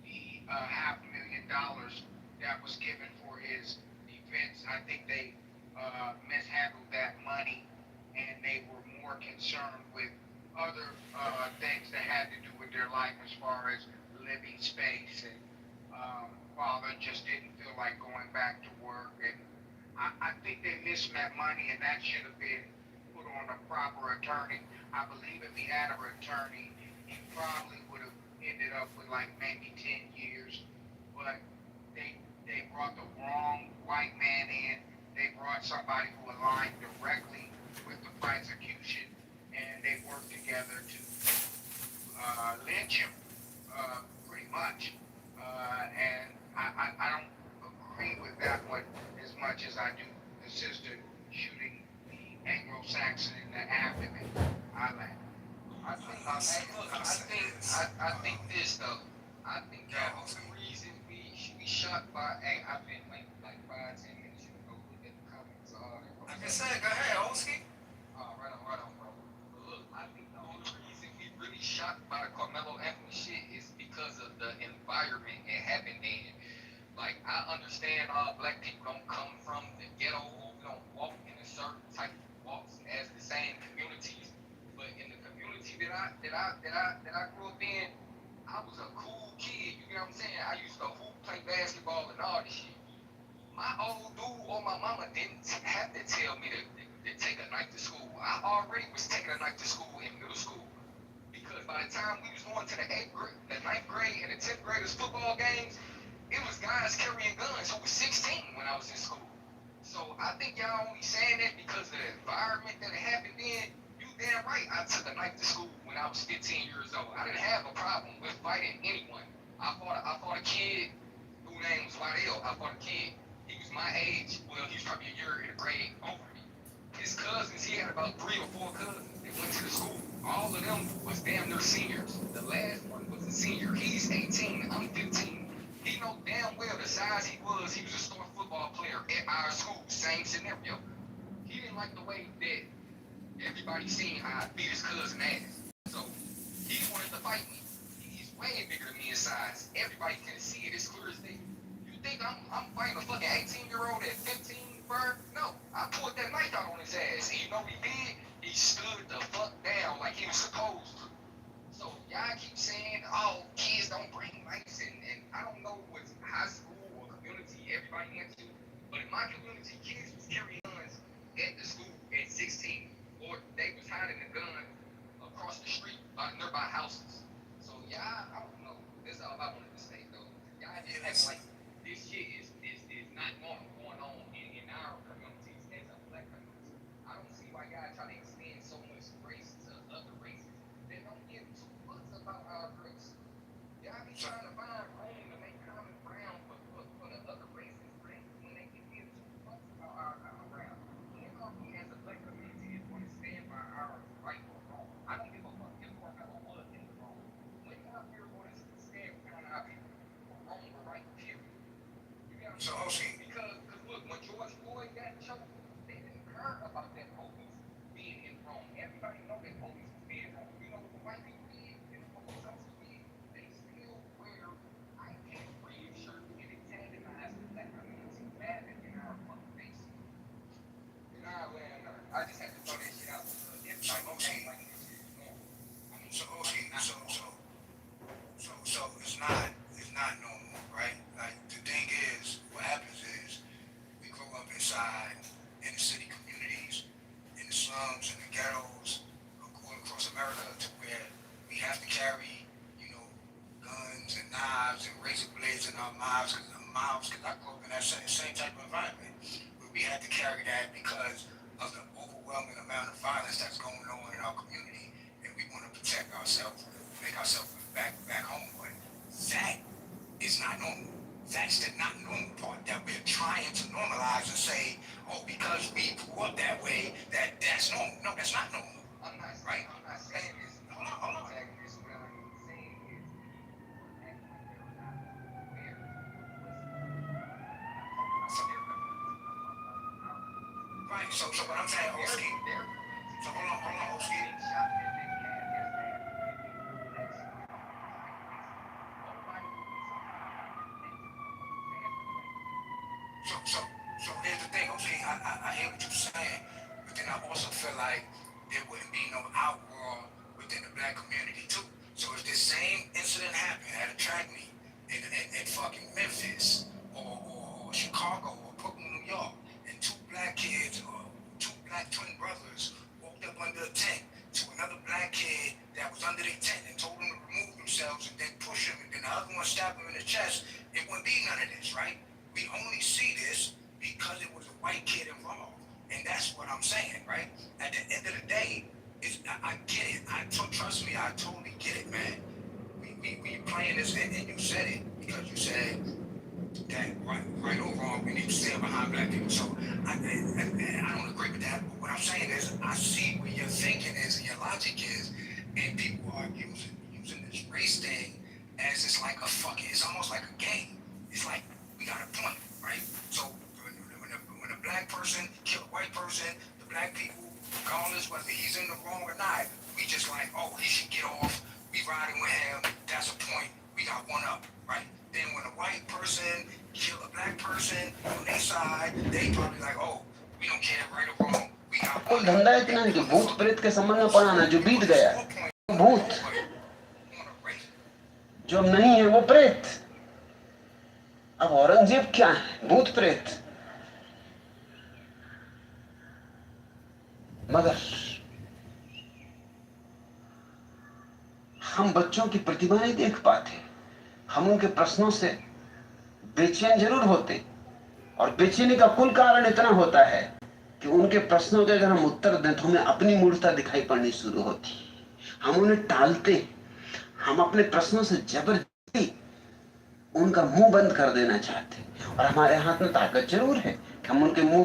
the $500,000 that was given for his defense. I think they mishandled that money, and they were more concerned with other things that had to do with their life as far as living space, and father just didn't feel like going back to work, and I think they missed that money, and that should have been put on a proper attorney. I believe if he had an attorney, he probably would have ended up with like maybe 10 years, but they brought the wrong white man in. They brought somebody who aligned directly with the prosecution, and they worked together to lynch him, pretty much. And I don't agree with that one as much as I do the sister shooting the Anglo-Saxon in the abdomen. I think this though. I think that was the reason we shot by. Hey, I've been like 5-10 minutes ago look at the comments. Like I said, go ahead, Oski. Right on, bro. But look, I think the only reason we really shot by the Carmelo Anthony shit is because of the environment it happened in. Like, I understand all black people don't come from the ghetto, or we don't walk in a certain type of walks as the same communities. But in the community that I grew up in, I was a cool kid. You know what I'm saying? I used to hoop, play basketball, and all this shit. My old dude or my mama didn't have to tell me to take a knife to school. I already was taking a knife to school in middle school. Because by the time we was going to the 9th grade and the 10th graders football games, it was guys carrying guns who was 16 when I was in school. So I think y'all only saying that because of the environment that it happened in. You damn right I took a knife to school when I was 15 years old. I didn't have a problem with fighting anyone. I fought a kid whose name was Waddell. I fought a kid. He was my age. Well, he was probably a year in a grade over me. His cousins, he had about 3 or 4 cousins that went to the school. All of them was damn near seniors. The last one was a senior. He's 18, I'm 15. He know damn well the size he was a star football player at our school. Same scenario. He didn't like the way that everybody seen how I beat his cousin ass. So he wanted to fight me. He's way bigger than me in size. Everybody can see it as clear as day. You think I'm fighting a fucking 18-year-old at 15, bro? No. I pulled that knife out on his ass. And you know what he did? He stood the fuck down like he was supposed to. So y'all keep saying, oh, kids don't bring knives, and I don't know what high school or community everybody into, but in my community, kids was carrying guns at the school at 16, or they was hiding a gun across the street by nearby houses. So y'all, I don't know. That's all I wanted to say though. Y'all just act like this shit is not normal going on in our communities as a black community. I don't see why y'all try to extend so much grace to other races that don't give two fucks about our race. Y'all be trying to find room to make common ground for So, Oshie. Because look, when George Floyd got choked, they didn't care about that police being in Rome. Everybody know that police was being in Rome. You know what the white people did and the police officers did? They still wear I can't breathe shirts and antagonize the black community bad in our fucking face. In our land, I just had to throw that shit out. Everybody like this shit is normal. I mean, So, Oshie, so it's not normal, right? Like, the thing is, what happens is, we grow up inside inner city communities, in the slums, in the ghettos, all across America, to where we have to carry, guns and knives and razor blades in our mouths, because I grew up in that same type of environment, where we had to carry that because of the overwhelming amount of violence that's going on in our community, and we want to protect ourselves, make ourselves back home. But that is not normal. That's the not normal part that we're trying to normalize and say, oh, because we grew up that way, that's normal. No, that's not normal. I'm not Right? I'm not saying this. Hold on. What I'm saying is act like they're not aware. Right. So what I'm saying, Oski. So hold on, Oski. So here's the thing, okay, I hear what you're saying, but then I also feel like there wouldn't be no outroar within the black community too. So if this same incident happened at a track meet in fucking Memphis or Chicago or Brooklyn, New York, and two black kids or two black twin brothers walked up under a tent to another black kid that was under their tent and told them to remove themselves and then push him, and then the other one stabbed him in the chest, it wouldn't be none of this, right? We only see this because it was a white kid involved. And that's what I'm saying, right? At the end of the day, I get it. Trust me, I totally get it, man. We playing this, and you said it, because you said that right or wrong, we need to stand behind black people. So I don't agree with that. But what I'm saying is, I see where your thinking is and your logic is, and people are using this race thing as it's like it's almost like a game. It's like, we got a point, right? So when a black person kill a white person, the black people, regardless whether he's in the wrong or not, we just like, oh, he should get off. We riding with him. That's a point. We got one up, right? Then when a white person kill a black person on their side, they probably like, oh, we don't care right or wrong. We got कोई one धंधा up. इतना नहीं कि भूत प्रेत के संबंध में पढ़ाना जो बीत गया भूत जो अब नहीं है वो प्रेत अब औरंगजेब क्या है भूत प्रेत मगर हम बच्चों की प्रतिभा नहीं देख पाते हम उनके प्रश्नों से बेचैन जरूर होते और बेचैनी का कुल कारण इतना होता है कि उनके प्रश्नों के अगर हम उत्तर दें तो हमें अपनी मूर्खता दिखाई पड़नी शुरू होती हम उन्हें टालते हम अपने प्रश्नों से जबरदस्ती उनका मुंह बंद कर देना चाहते और हमारे हाथ में ताकत जरूर है कि हम उनके मुंह